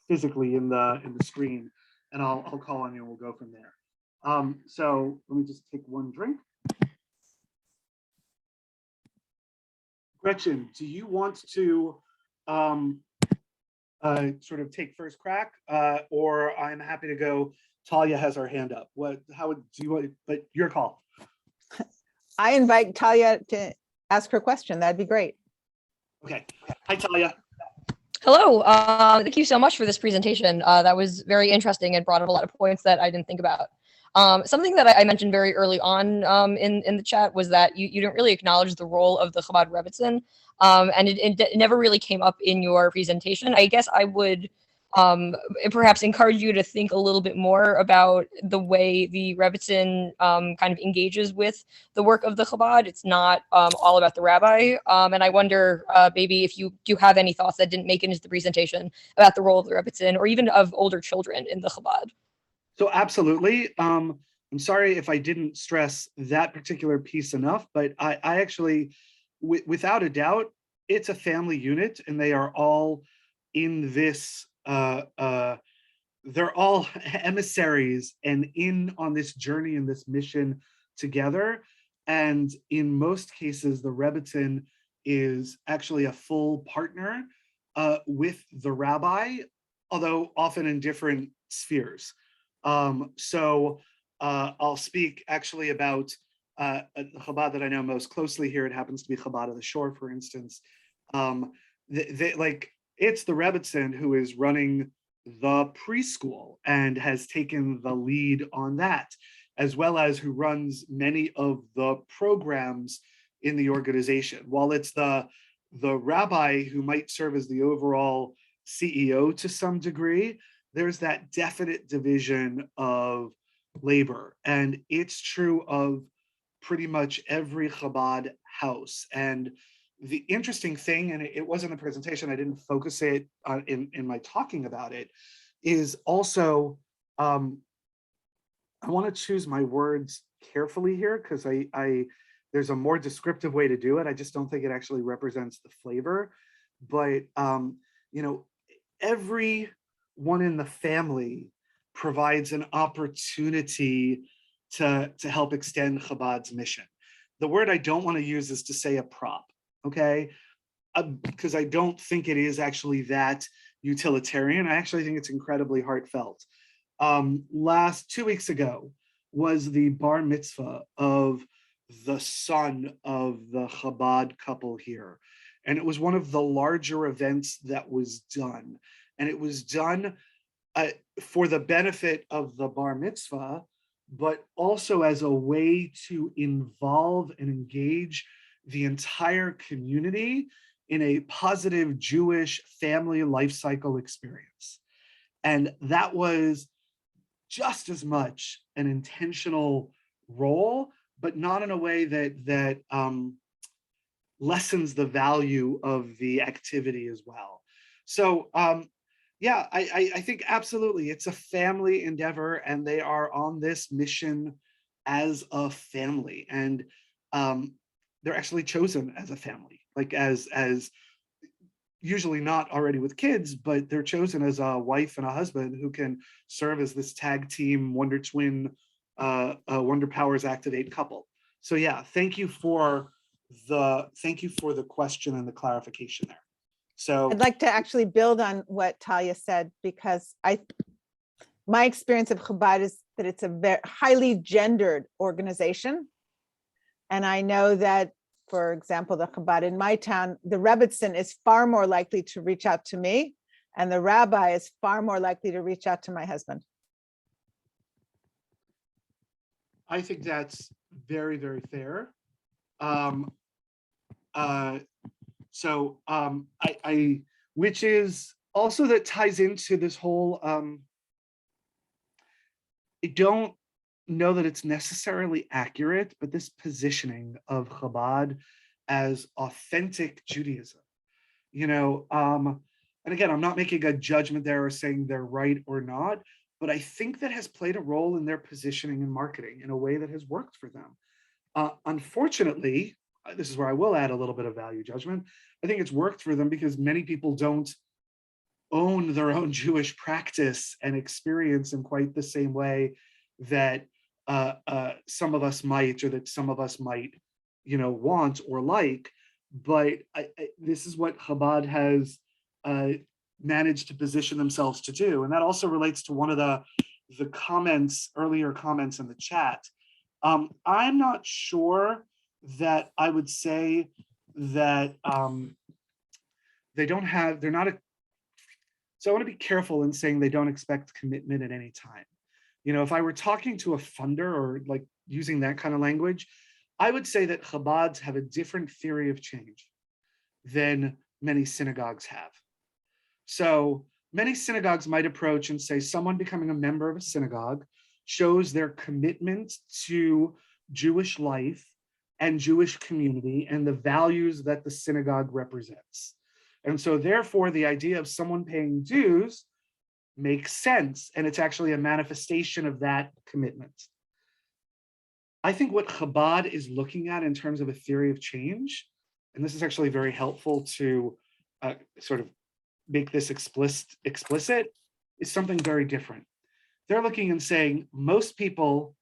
physically in the screen, and I'll call on you and we'll go from there. So let me just take one drink. Gretchen, do you want to sort of take first crack, or I'm happy to go? Talia has her hand up. How would do you want? But your call. I invite Talia to ask her question. That'd be great. Okay. Hi, Talia. Hello. Thank you so much for this presentation. That was very interesting and brought up a lot of points that I didn't think about. Something that I mentioned very early on in the chat was that you didn't really acknowledge the role of the Chabad Rebbitzin, and it never really came up in your presentation. I guess I would perhaps encourage you to think a little bit more about the way the Rebbitzin kind of engages with the work of the Chabad. It's not all about the rabbi. And I wonder maybe if you do have any thoughts that didn't make it into the presentation about the role of the Rebbitzin or even of older children in the Chabad. So absolutely. I'm sorry if I didn't stress that particular piece enough, but I actually, without a doubt, it's a family unit and they are all in this, they're all emissaries and in on this journey and this mission together. And in most cases, the Rebbitzin is actually a full partner with the rabbi, although often in different spheres. So I'll speak actually about Chabad that I know most closely here. It happens to be Chabad of the Shore, for instance. It's the Rebbitzin who is running the preschool and has taken the lead on that, as well as who runs many of the programs in the organization. While it's the rabbi who might serve as the overall CEO to some degree, there's that definite division of labor. And it's true of pretty much every Chabad house. And the interesting thing, and it wasn't a presentation, I didn't focus it in my talking about it, is also, I want to choose my words carefully here because there's a more descriptive way to do it. I just don't think it actually represents the flavor. But everyone in the family provides an opportunity to help extend Chabad's mission. The word I don't want to use is to say a prop, okay? Because I don't think it is actually that utilitarian. I actually think it's incredibly heartfelt. 2 weeks ago was the bar mitzvah of the son of the Chabad couple here. And it was one of the larger events that was done. And it was done for the benefit of the bar mitzvah, but also as a way to involve and engage the entire community in a positive Jewish family life cycle experience. And that was just as much an intentional role, but not in a way that lessens the value of the activity as well. So yeah, I think absolutely it's a family endeavor, and they are on this mission as a family, and they're actually chosen as a family, like as usually not already with kids, but they're chosen as a wife and a husband who can serve as this tag team Wonder Twin Wonder Powers Activate couple. So yeah, thank you for the question and the clarification there. So I'd like to actually build on what Talia said, because my experience of Chabad is that it's a very highly gendered organization. And I know that, for example, the Chabad in my town, the Rebbitzin is far more likely to reach out to me, and the rabbi is far more likely to reach out to my husband. I think that's very, very fair. Which is also that ties into this whole, I don't know that it's necessarily accurate, but this positioning of Chabad as authentic Judaism, and again, I'm not making a judgment there or saying they're right or not, but I think that has played a role in their positioning and marketing in a way that has worked for them. Unfortunately, this is where I will add a little bit of value judgment. I think it's worked for them because many people don't own their own Jewish practice and experience in quite the same way that some of us might, or that some of us might, want or like. But this is what Chabad has managed to position themselves to do. And that also relates to one of the earlier comments in the chat. I'm not sure that I would say that so I want to be careful in saying they don't expect commitment at any time. If I were talking to a funder or like using that kind of language, I would say that Chabads have a different theory of change than many synagogues have. So many synagogues might approach and say someone becoming a member of a synagogue shows their commitment to Jewish life and Jewish community and the values that the synagogue represents. And so therefore, the idea of someone paying dues makes sense, and it's actually a manifestation of that commitment. I think what Chabad is looking at in terms of a theory of change, and this is actually very helpful to sort of make this explicit, is something very different. They're looking and saying most people's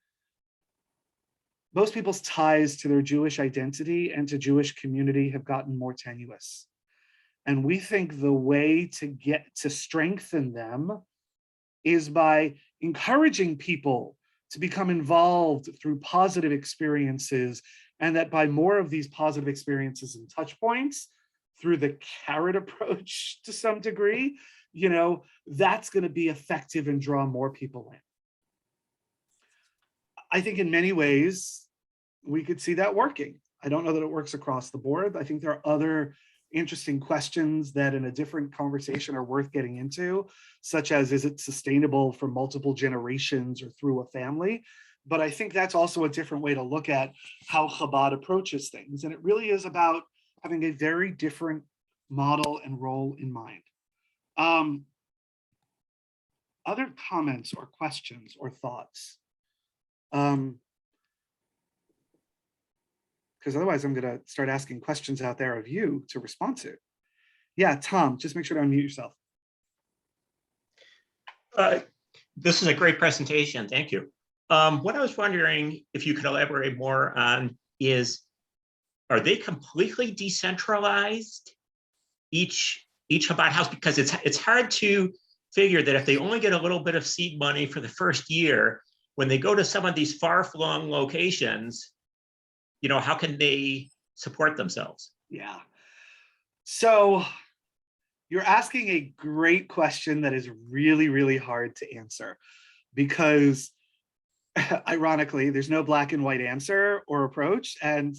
ties to their Jewish identity and to Jewish community have gotten more tenuous. And we think the way to get to strengthen them is by encouraging people to become involved through positive experiences, and that by more of these positive experiences and touch points, through the carrot approach to some degree, that's going to be effective and draw more people in. I think in many ways, we could see that working. I don't know that it works across the board. I think there are other interesting questions that in a different conversation are worth getting into, such as, is it sustainable for multiple generations or through a family? But I think that's also a different way to look at how Chabad approaches things. And it really is about having a very different model and role in mind. Other comments or questions or thoughts? Because otherwise I'm going to start asking questions out there of you to respond to. Yeah, Tom, just make sure to unmute yourself. This is a great presentation. Thank you. What I was wondering if you could elaborate more on is, are they completely decentralized, each Chabad house? Because it's hard to figure that if they only get a little bit of seed money for the first year, when they go to some of these far-flung locations, how can they support themselves? Yeah. So you're asking a great question that is really, really hard to answer, because ironically, there's no black and white answer or approach, and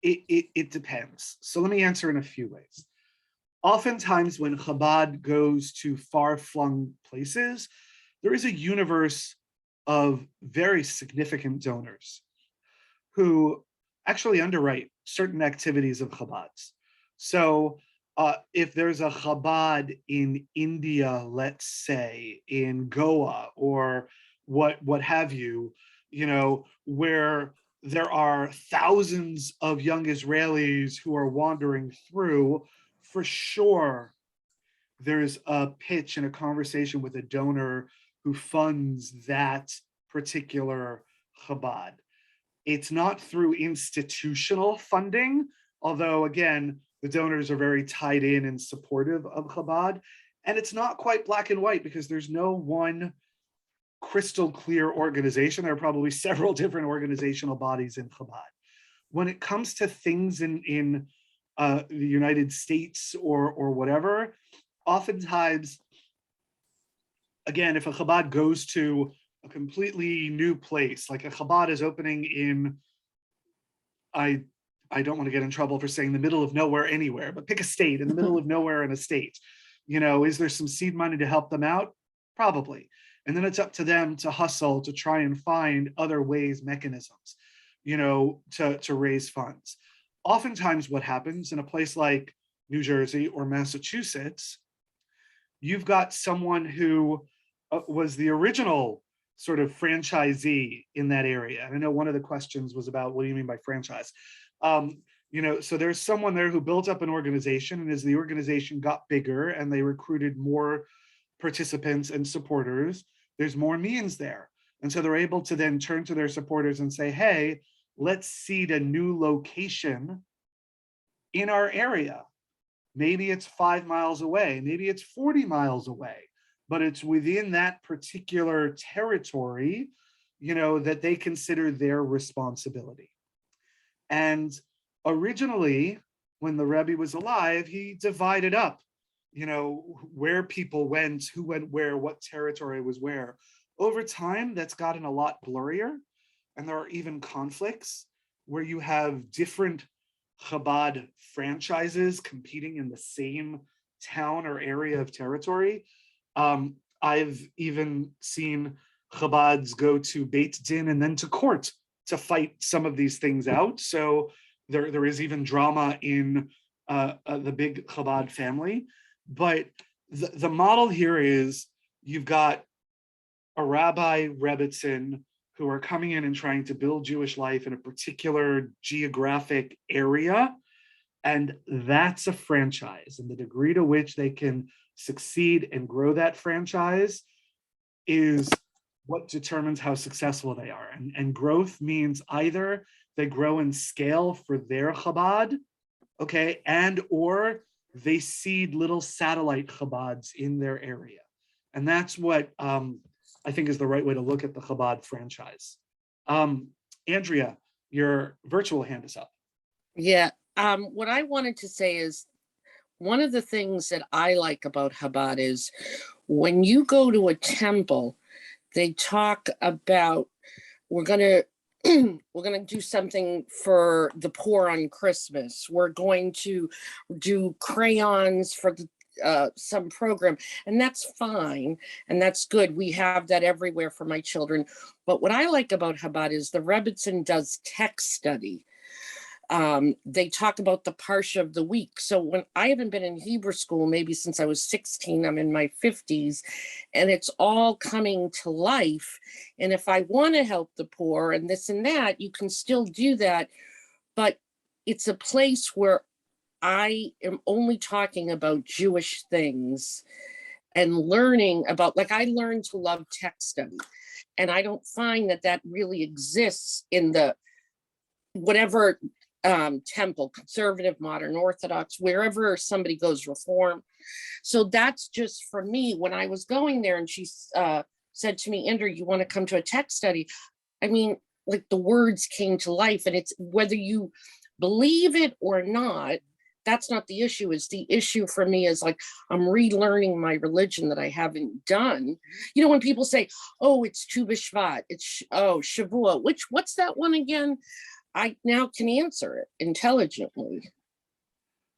it depends. So let me answer in a few ways. Oftentimes when Chabad goes to far-flung places, there is a universe of very significant donors who actually underwrite certain activities of Chabad's. So if there's a Chabad in India, let's say in Goa or what have you, where there are thousands of young Israelis who are wandering through, for sure, there's a pitch and a conversation with a donor who funds that particular Chabad. It's not through institutional funding, although again, the donors are very tied in and supportive of Chabad. And it's not quite black and white because there's no one crystal clear organization. There are probably several different organizational bodies in Chabad. When it comes to things in the United States or whatever, oftentimes, again, if a Chabad goes to a completely new place, like a Chabad is opening in, I don't want to get in trouble for saying the middle of nowhere anywhere, but pick a state in the middle of nowhere in a state. Is there some seed money to help them out? Probably. And then it's up to them to hustle to try and find other ways, mechanisms, to raise funds. Oftentimes what happens in a place like New Jersey or Massachusetts, you've got someone who was the original sort of franchisee in that area. And I know one of the questions was about, what do you mean by franchise? So there's someone there who built up an organization, and as the organization got bigger and they recruited more participants and supporters, there's more means there. And so they're able to then turn to their supporters and say, hey, let's seed a new location in our area. Maybe it's 5 miles away, maybe it's 40 miles away, but it's within that particular territory, that they consider their responsibility. And originally, when the Rebbe was alive, he divided up, where people went, who went where, what territory was where. Over time, that's gotten a lot blurrier. And there are even conflicts where you have different Chabad franchises competing in the same town or area of territory. I've even seen Chabads go to Beit Din and then to court to fight some of these things out. So there is even drama in the big Chabad family. But the model here is you've got a rabbi, Rebbitzin, who are coming in and trying to build Jewish life in a particular geographic area. And that's a franchise. And the degree to which they can succeed and grow that franchise is what determines how successful they are. And growth means either they grow in scale for their Chabad, okay, and or they seed little satellite Chabads in their area. And that's what I think is the right way to look at the Chabad franchise. Andrea, your virtual hand is up. Yeah, what I wanted to say is one of the things that I like about Chabad is when you go to a temple, they talk about we're gonna we're gonna do something for the poor on Christmas. We're going to do crayons for the some program, and that's fine and that's good. We have that everywhere for my children. But what I like about Chabad is the Rebbitzin does text study. They talk about the parsha of the week. So when I haven't been in Hebrew school, maybe since I was 16, I'm in my 50s, and it's all coming to life. And if I want to help the poor and this and that, you can still do that. But it's a place where I am only talking about Jewish things and learning about, like I learned to love text study. And I don't find that that really exists in the whatever temple, conservative, modern, Orthodox, wherever somebody goes reform. So that's just for me. When I was going there and she said to me, Andrew, you want to come to a text study? I mean, like the words came to life, and it's whether you believe it or not, that's not the issue. Is the issue for me is like I'm relearning my religion that I haven't done. You know, when people say, oh, it's Tu B'Shvat, it's Shavua, what's that one again? I now can answer it intelligently.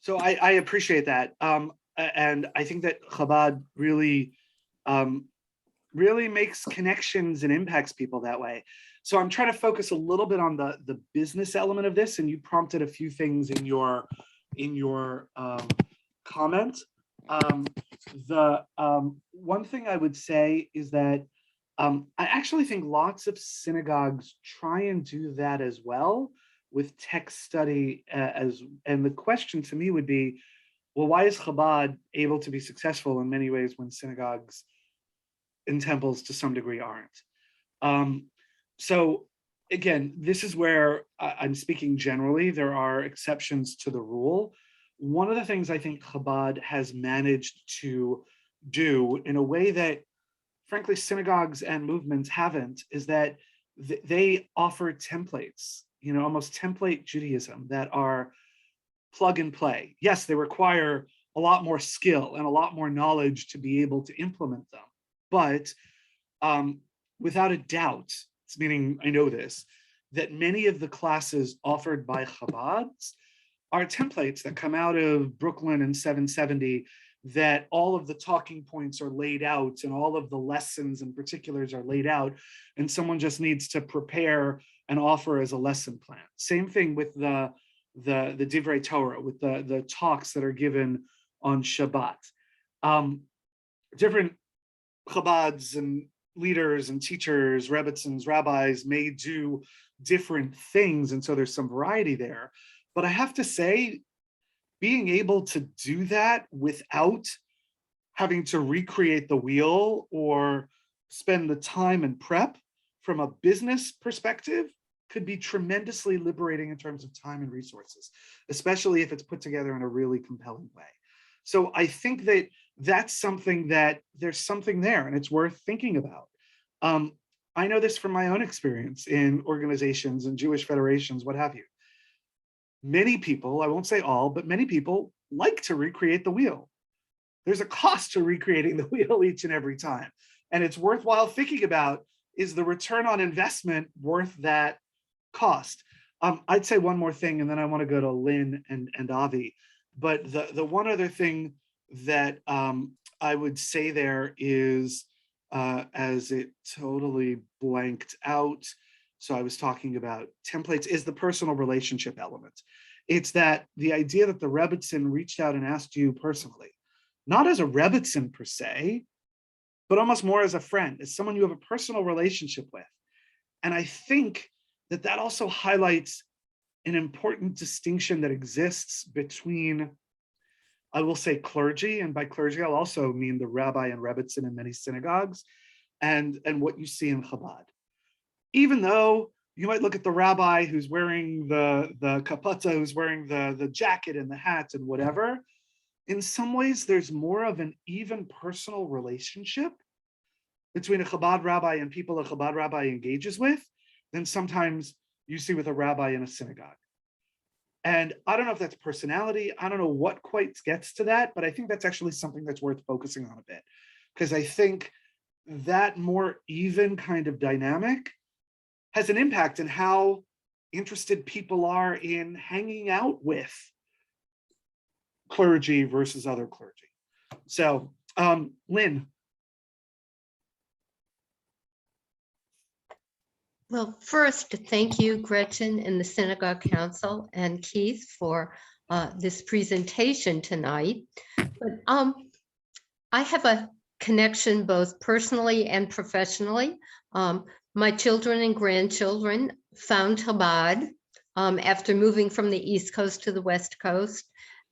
So I appreciate that. And I think that Chabad really, really makes connections and impacts people that way. So I'm trying to focus a little bit on the business element of this, and you prompted a few things in your comment. The one thing I would say is that I actually think lots of synagogues try and do that as well with text study and the question to me would be, well, why is Chabad able to be successful in many ways when synagogues and temples to some degree aren't? So again, this is where I'm speaking generally. There are exceptions to the rule. One of the things I think Chabad has managed to do in a way that frankly, synagogues and movements haven't, is that they offer templates, you know, almost template Judaism that are plug and play. Yes, they require a lot more skill and a lot more knowledge to be able to implement them. But without a doubt, meaning I know this, that many of the classes offered by Chabad are templates that come out of Brooklyn in 770, that all of the talking points are laid out and all of the lessons and particulars are laid out, and someone just needs to prepare and offer as a lesson plan. Same thing with the Divrei Torah, with the talks that are given on Shabbat. Different Chabads and leaders and teachers, Rebbitzins, rabbis may do different things, and so there's some variety there. But I have to say, being able to do that without having to recreate the wheel or spend the time and prep from a business perspective could be tremendously liberating in terms of time and resources, especially if it's put together in a really compelling way. So I think that that's something that there's something there and it's worth thinking about. I know this from my own experience in organizations and Jewish federations, what have you. Many people, I won't say all, but many people like to recreate the wheel. There's a cost to recreating the wheel each and every time. And it's worthwhile thinking about, is the return on investment worth that cost? I'd say one more thing, and then I want to go to Lynn and Avi. But the one other thing that I would say there is, as it totally blanked out, so I was talking about templates, is the personal relationship element. It's that the idea that the Rebbitzin reached out and asked you personally, not as a Rebbitzin per se, but almost more as a friend, as someone you have a personal relationship with. And I think that that also highlights an important distinction that exists between, I will say, clergy, and by clergy, I'll also mean the rabbi and Rebbitzin in many synagogues, and what you see in Chabad. Even though you might look at the rabbi who's wearing the kapata, who's wearing the jacket and the hat and whatever, in some ways there's more of an even personal relationship between a Chabad rabbi and people a Chabad rabbi engages with than sometimes you see with a rabbi in a synagogue. And I don't know if that's personality. I don't know what quite gets to that, but I think that's actually something that's worth focusing on a bit. Because I think that more even kind of dynamic has an impact in how interested people are in hanging out with clergy versus other clergy. So, Lynn. Well, first, thank you, Gretchen and the Synagogue Council and Keith for this presentation tonight. But I have a connection both personally and professionally. My children and grandchildren found Chabad after moving from the East Coast to the West Coast,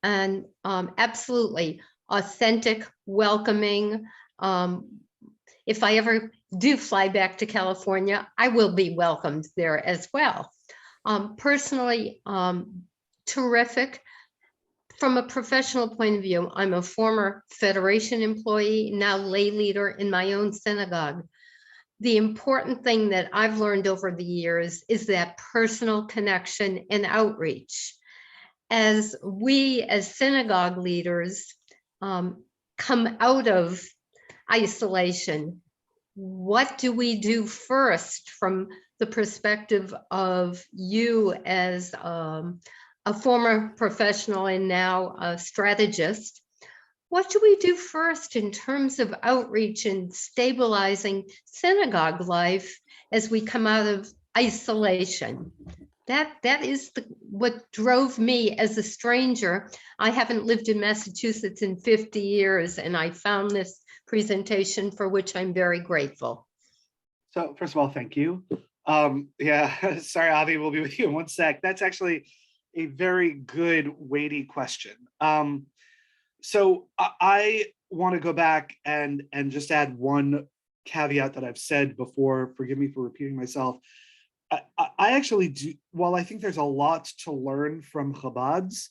and absolutely authentic, welcoming. If I ever do fly back to California, I will be welcomed there as well. Personally, terrific. From a professional point of view, I'm a former Federation employee, now lay leader in my own synagogue. The important thing that I've learned over the years is that personal connection and outreach. As we, as synagogue leaders, come out of isolation, what do we do first from the perspective of you as a former professional and now a strategist? What do we do first in terms of outreach and stabilizing synagogue life as we come out of isolation? That is what drove me as a stranger. I haven't lived in Massachusetts in 50 years, and I found this presentation for which I'm very grateful. So first of all, thank you. Yeah, sorry, Avi, we'll be with you in one sec. That's actually a very good, weighty question. So I want to go back and just add one caveat that I've said before. Forgive me for repeating myself. I actually do, while I think there's a lot to learn from Chabad's,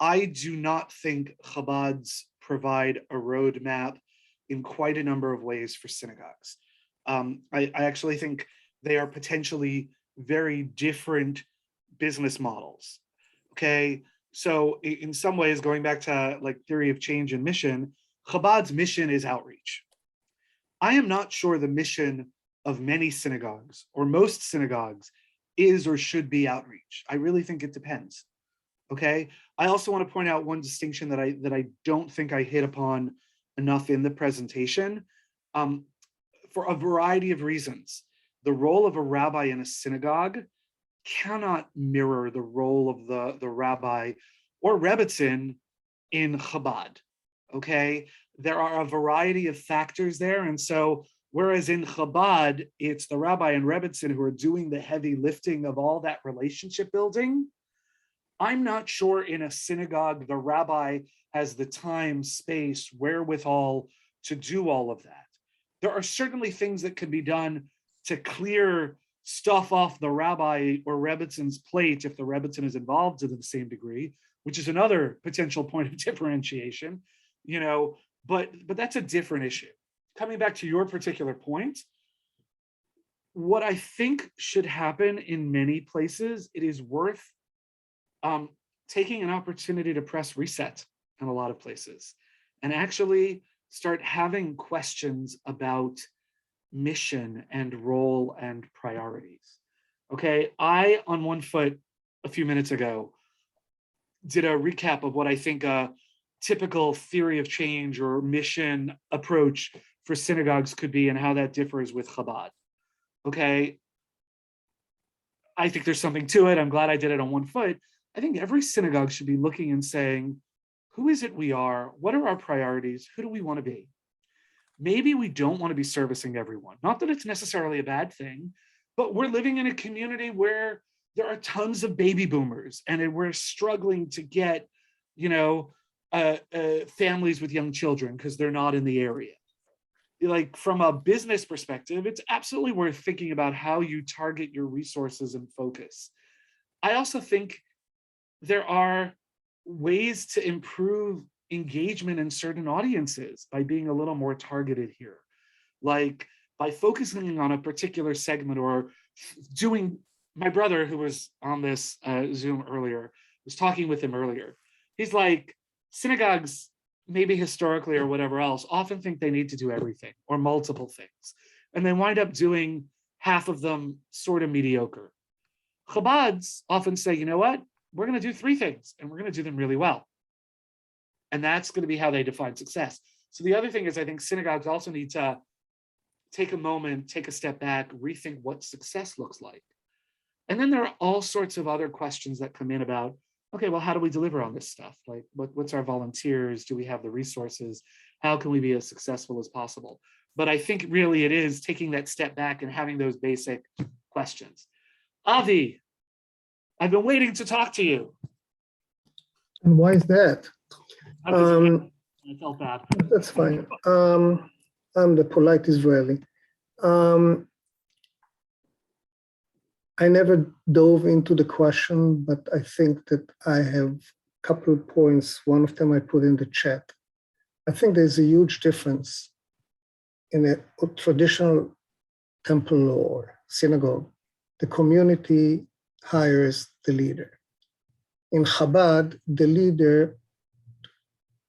I do not think Chabad's provide a roadmap in quite a number of ways for synagogues. I actually think they are potentially very different business models. Okay, so in some ways, going back to like theory of change and mission, Chabad's mission is outreach. I am not sure the mission of many synagogues or most synagogues is or should be outreach. I really think it depends. Okay, I also want to point out one distinction that I don't think I hit upon enough in the presentation. For a variety of reasons, the role of a rabbi in a synagogue cannot mirror the role of the rabbi or rebbitzin in Chabad. Okay, there are a variety of factors there, and so whereas in Chabad it's the rabbi and rebbitzin who are doing the heavy lifting of all that relationship building, I'm not sure in a synagogue the rabbi has the time, space, wherewithal to do all of that. There are certainly things that can be done to clear stuff off the rabbi or rebbitzin's plate if the rebbitzin is involved to the same degree, which is another potential point of differentiation, you know, but that's a different issue. Coming back to your particular point, what I think should happen in many places, it is worth taking an opportunity to press reset in a lot of places and actually start having questions about mission and role and priorities. Okay, I, on one foot a few minutes ago, did a recap of what I think a typical theory of change or mission approach for synagogues could be and how that differs with Chabad. Okay, I think there's something to it. I'm glad I did it on one foot. I think every synagogue should be looking and saying, who is it we are? What are our priorities? Who do we want to be? Maybe we don't want to be servicing everyone. Not that it's necessarily a bad thing, but we're living in a community where there are tons of baby boomers and we're struggling to get, you know, families with young children because they're not in the area. Like from a business perspective, it's absolutely worth thinking about how you target your resources and focus. I also think there are ways to improve engagement in certain audiences by being a little more targeted here, like by focusing on a particular segment or doing. My brother, who was on this Zoom earlier, was talking with him earlier. He's like, synagogues, maybe historically or whatever else, often think they need to do everything or multiple things. And they wind up doing half of them sort of mediocre. Chabads often say, you know what? We're going to do 3 things and we're going to do them really well. And that's going to be how they define success. So the other thing is, I think synagogues also need to take a moment, take a step back, rethink what success looks like. And then there are all sorts of other questions that come in about, okay, well, how do we deliver on this stuff? Like, what's our volunteers? Do we have the resources? How can we be as successful as possible? But I think really it is taking that step back and having those basic questions. Avi, I've been waiting to talk to you. And why is that? I felt bad. That's fine. I'm the polite Israeli. I never dove into the question, but I think that I have a couple of points. One of them I put in the chat. I think there's a huge difference in a traditional temple or synagogue. The community hires the leader. In Chabad, the leader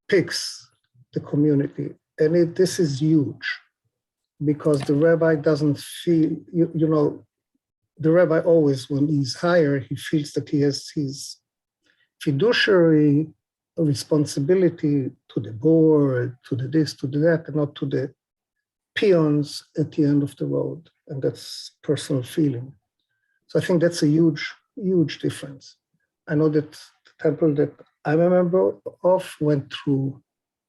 picks the community. And this is huge because the rabbi doesn't feel, the rabbi always, when he's hired, he feels that he has his fiduciary responsibility to the board, to the this, to the that, and not to the peons at the end of the road. And that's personal feeling. So I think that's a huge, huge difference. I know that the temple that I'm a member of went through,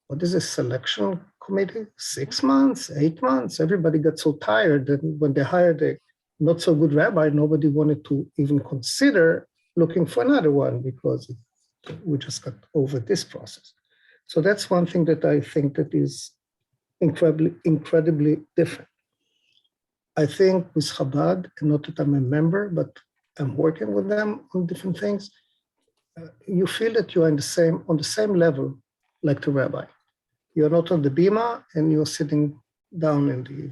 what is a selection committee? 6 months, 8 months. Everybody got so tired that when they hired a not so good rabbi, nobody wanted to even consider looking for another one because we just got over this process. So that's one thing that I think that is incredibly different. I think with Chabad, and not that I'm a member, but I'm working with them on different things, you feel that you're on the same level like the rabbi. You're not on the bima and you're sitting down in the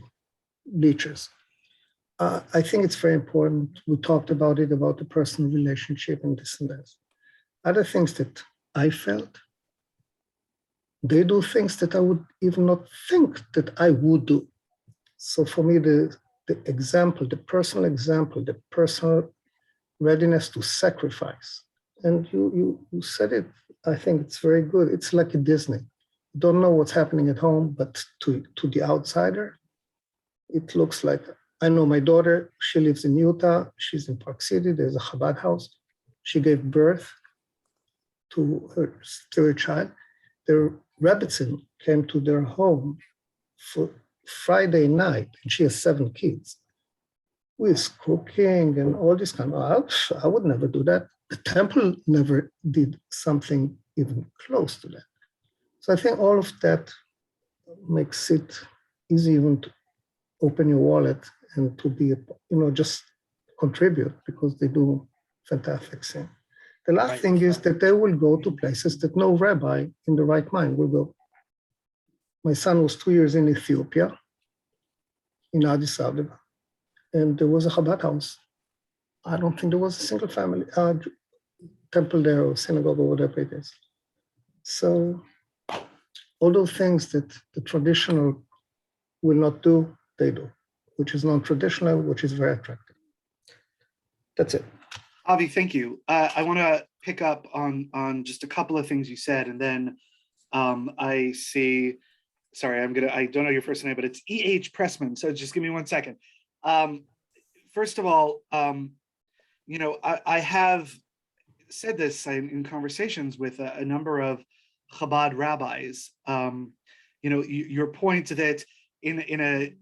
bleachers. I think it's very important. We talked about it, about the personal relationship and this and that. Other things that I felt, they do things that I would even not think that I would do. So for me, the example, the personal readiness to sacrifice. And you said it, I think it's very good. It's like a Disney. You don't know what's happening at home, but to the outsider, it looks like, I know my daughter, she lives in Utah, she's in Park City, there's a Chabad house. She gave birth to her 3rd child. The Rebbitzin came to their home for Friday night, and she has 7 kids. With cooking and all this kind of, I would never do that. The temple never did something even close to that. So I think all of that makes it easy even to open your wallet and to be, just contribute because they do fantastic thing. The last thing is that they will go to places that no rabbi in the right mind will go. My son was 2 years in Ethiopia, in Addis Ababa, and there was a Chabad house. I don't think there was a single family temple there or synagogue or whatever it is. So all those things that the traditional will not do, they do, which is non-traditional, which is very attractive. That's it. Avi, thank you. I want to pick up on just a couple of things you said, and then I see. Sorry, I don't know your first name, but it's E.H. Pressman. So just give me 1 second. First of all, I have said this in conversations with a number of Chabad rabbis. Your point that in a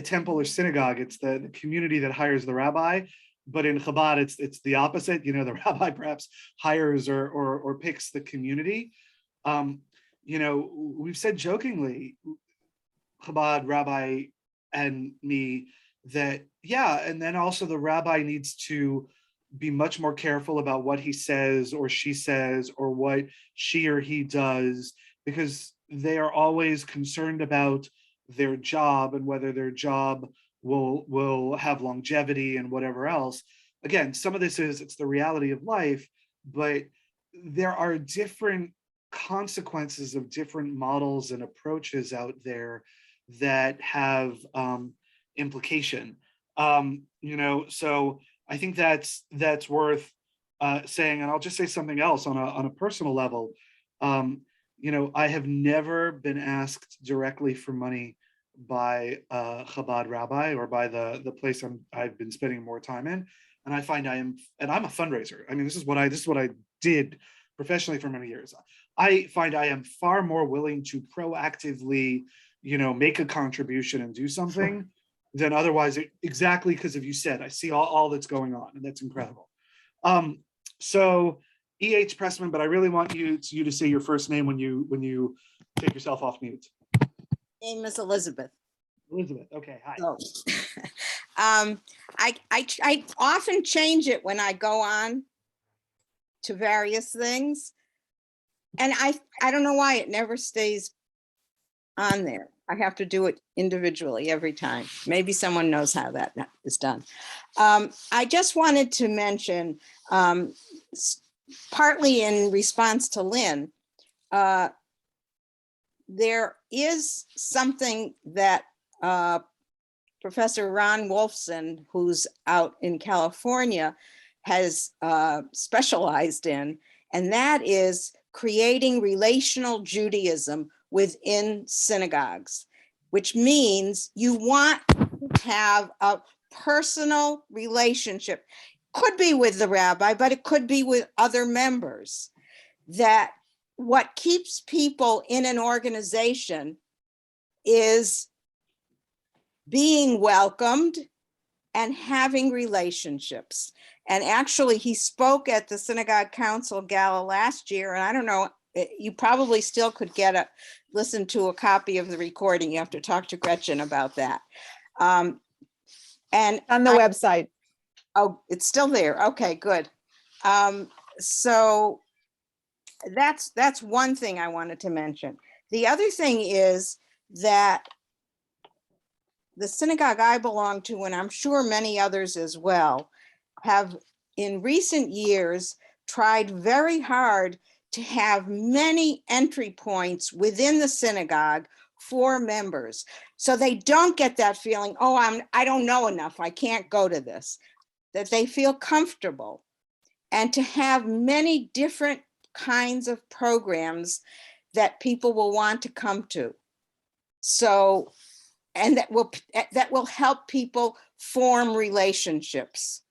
temple or synagogue, it's the community that hires the rabbi, but in Chabad, it's the opposite. The rabbi perhaps hires or picks the community. We've said jokingly, Chabad rabbi and me, that, and then also the rabbi needs to be much more careful about what he says or she says or what she or he does, because they are always concerned about their job and whether their job will have longevity and whatever else. Again, some of this it's the reality of life, but there are different consequences of different models and approaches out there that have implication. So I think that's worth saying. And I'll just say something else on a personal level. I have never been asked directly for money by a Chabad rabbi or by the place I've been spending more time in. And I find I'm a fundraiser. I mean, this is what I did professionally for many years. I find I am far more willing to proactively, make a contribution and do something than otherwise, exactly because of you said, I see all that's going on, and that's incredible. So E.H. Pressman, but I really want you to say your first name when you take yourself off mute. Name is Elizabeth. Elizabeth, okay, hi. So, I often change it when I go on to various things. And I don't know why it never stays on there. I have to do it individually every time. Maybe someone knows how that is done. I just wanted to mention, partly in response to Lynn, there is something that Professor Ron Wolfson, who's out in California, has specialized in, and that is creating relational Judaism within synagogues, which means you want to have a personal relationship. Could be with the rabbi, but it could be with other members. That what keeps people in an organization is being welcomed and having relationships. And actually, he spoke at the Synagogue Council Gala last year, and I don't know, you probably still could listen to a copy of the recording. You have to talk to Gretchen about that. And On the website. Oh, it's still there. Okay, good. So that's one thing I wanted to mention. The other thing is that the synagogue I belong to, and I'm sure many others as well, have in recent years tried very hard to have many entry points within the synagogue for members. So they don't get that feeling, oh, I don't know enough, I can't go to this, that they feel comfortable, and to have many different kinds of programs that people will want to come to. So, and that will help people form relationships,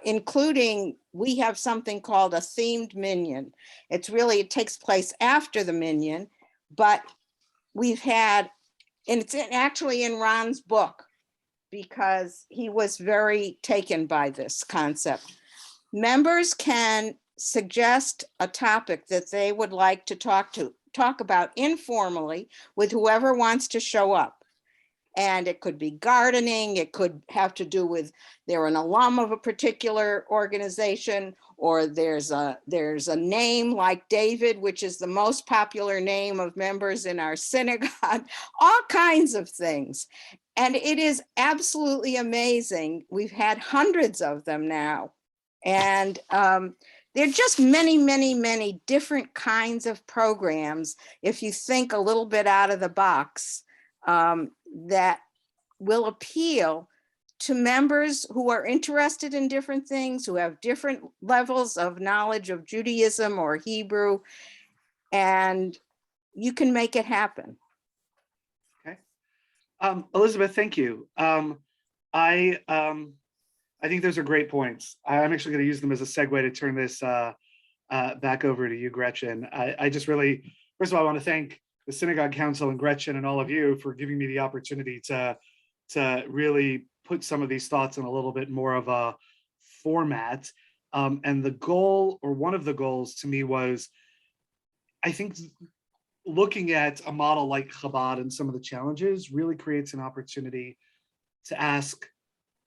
including, we have something called a themed minyan. It takes place after the minyan, but we've had, and it's actually in Ron's book, because he was very taken by this concept. Members can suggest a topic that they would like to talk about informally with whoever wants to show up. And it could be gardening, it could have to do with they're an alum of a particular organization, or there's a name like David, which is the most popular name of members in our synagogue, all kinds of things. And it is absolutely amazing. We've had hundreds of them now. And there are just many, many, many different kinds of programs, if you think a little bit out of the box, that will appeal to members who are interested in different things, who have different levels of knowledge of Judaism or Hebrew, and you can make it happen. Okay. Elizabeth, thank you. I think those are great points. I'm actually going to use them as a segue to turn this back over to you, Gretchen. I just really, first of all, I want to thank the Synagogue Council and Gretchen and all of you for giving me the opportunity to really put some of these thoughts in a little bit more of a format. And the goal, or one of the goals to me, was, I think, looking at a model like Chabad and some of the challenges really creates an opportunity to ask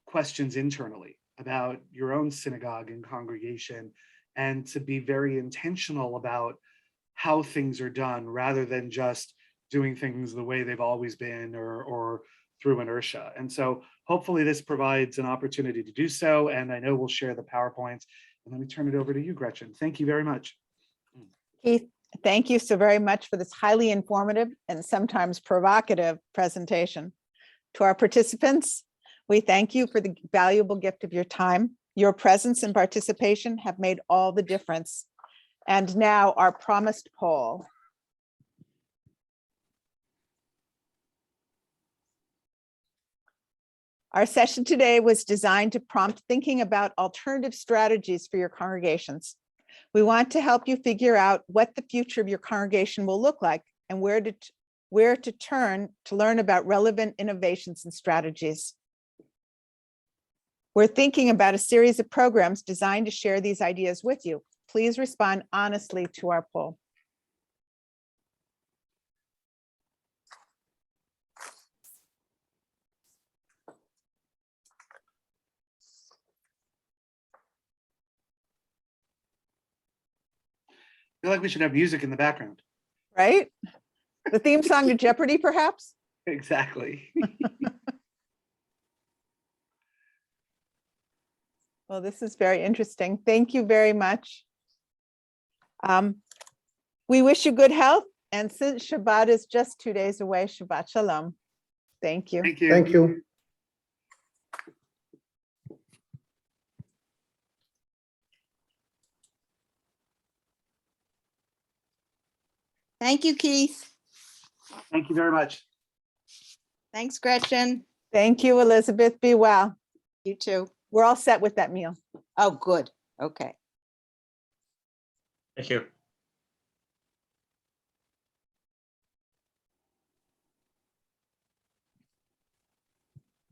questions internally about your own synagogue and congregation, and to be very intentional about how things are done, rather than just doing things the way they've always been, or through inertia. And so hopefully this provides an opportunity to do so. And I know we'll share the PowerPoints. And let me turn it over to you, Gretchen. Thank you very much. Keith, thank you so very much for this highly informative and sometimes provocative presentation. To our participants, we thank you for the valuable gift of your time. Your presence and participation have made all the difference. And now our promised poll. Our session today was designed to prompt thinking about alternative strategies for your congregations. We want to help you figure out what the future of your congregation will look like and where to turn to learn about relevant innovations and strategies. We're thinking about a series of programs designed to share these ideas with you. Please respond honestly to our poll. I feel like we should have music in the background. Right? The theme song to Jeopardy, perhaps? Exactly. Well, this is very interesting. Thank you very much. We wish you good health. And since Shabbat is just 2 days away, Shabbat Shalom. Thank you. Thank you. Thank you. Thank you, Keith. Thank you very much. Thanks, Gretchen. Thank you, Elizabeth. Be well. You too. We're all set with that meal. Oh, good. Okay. Thank you.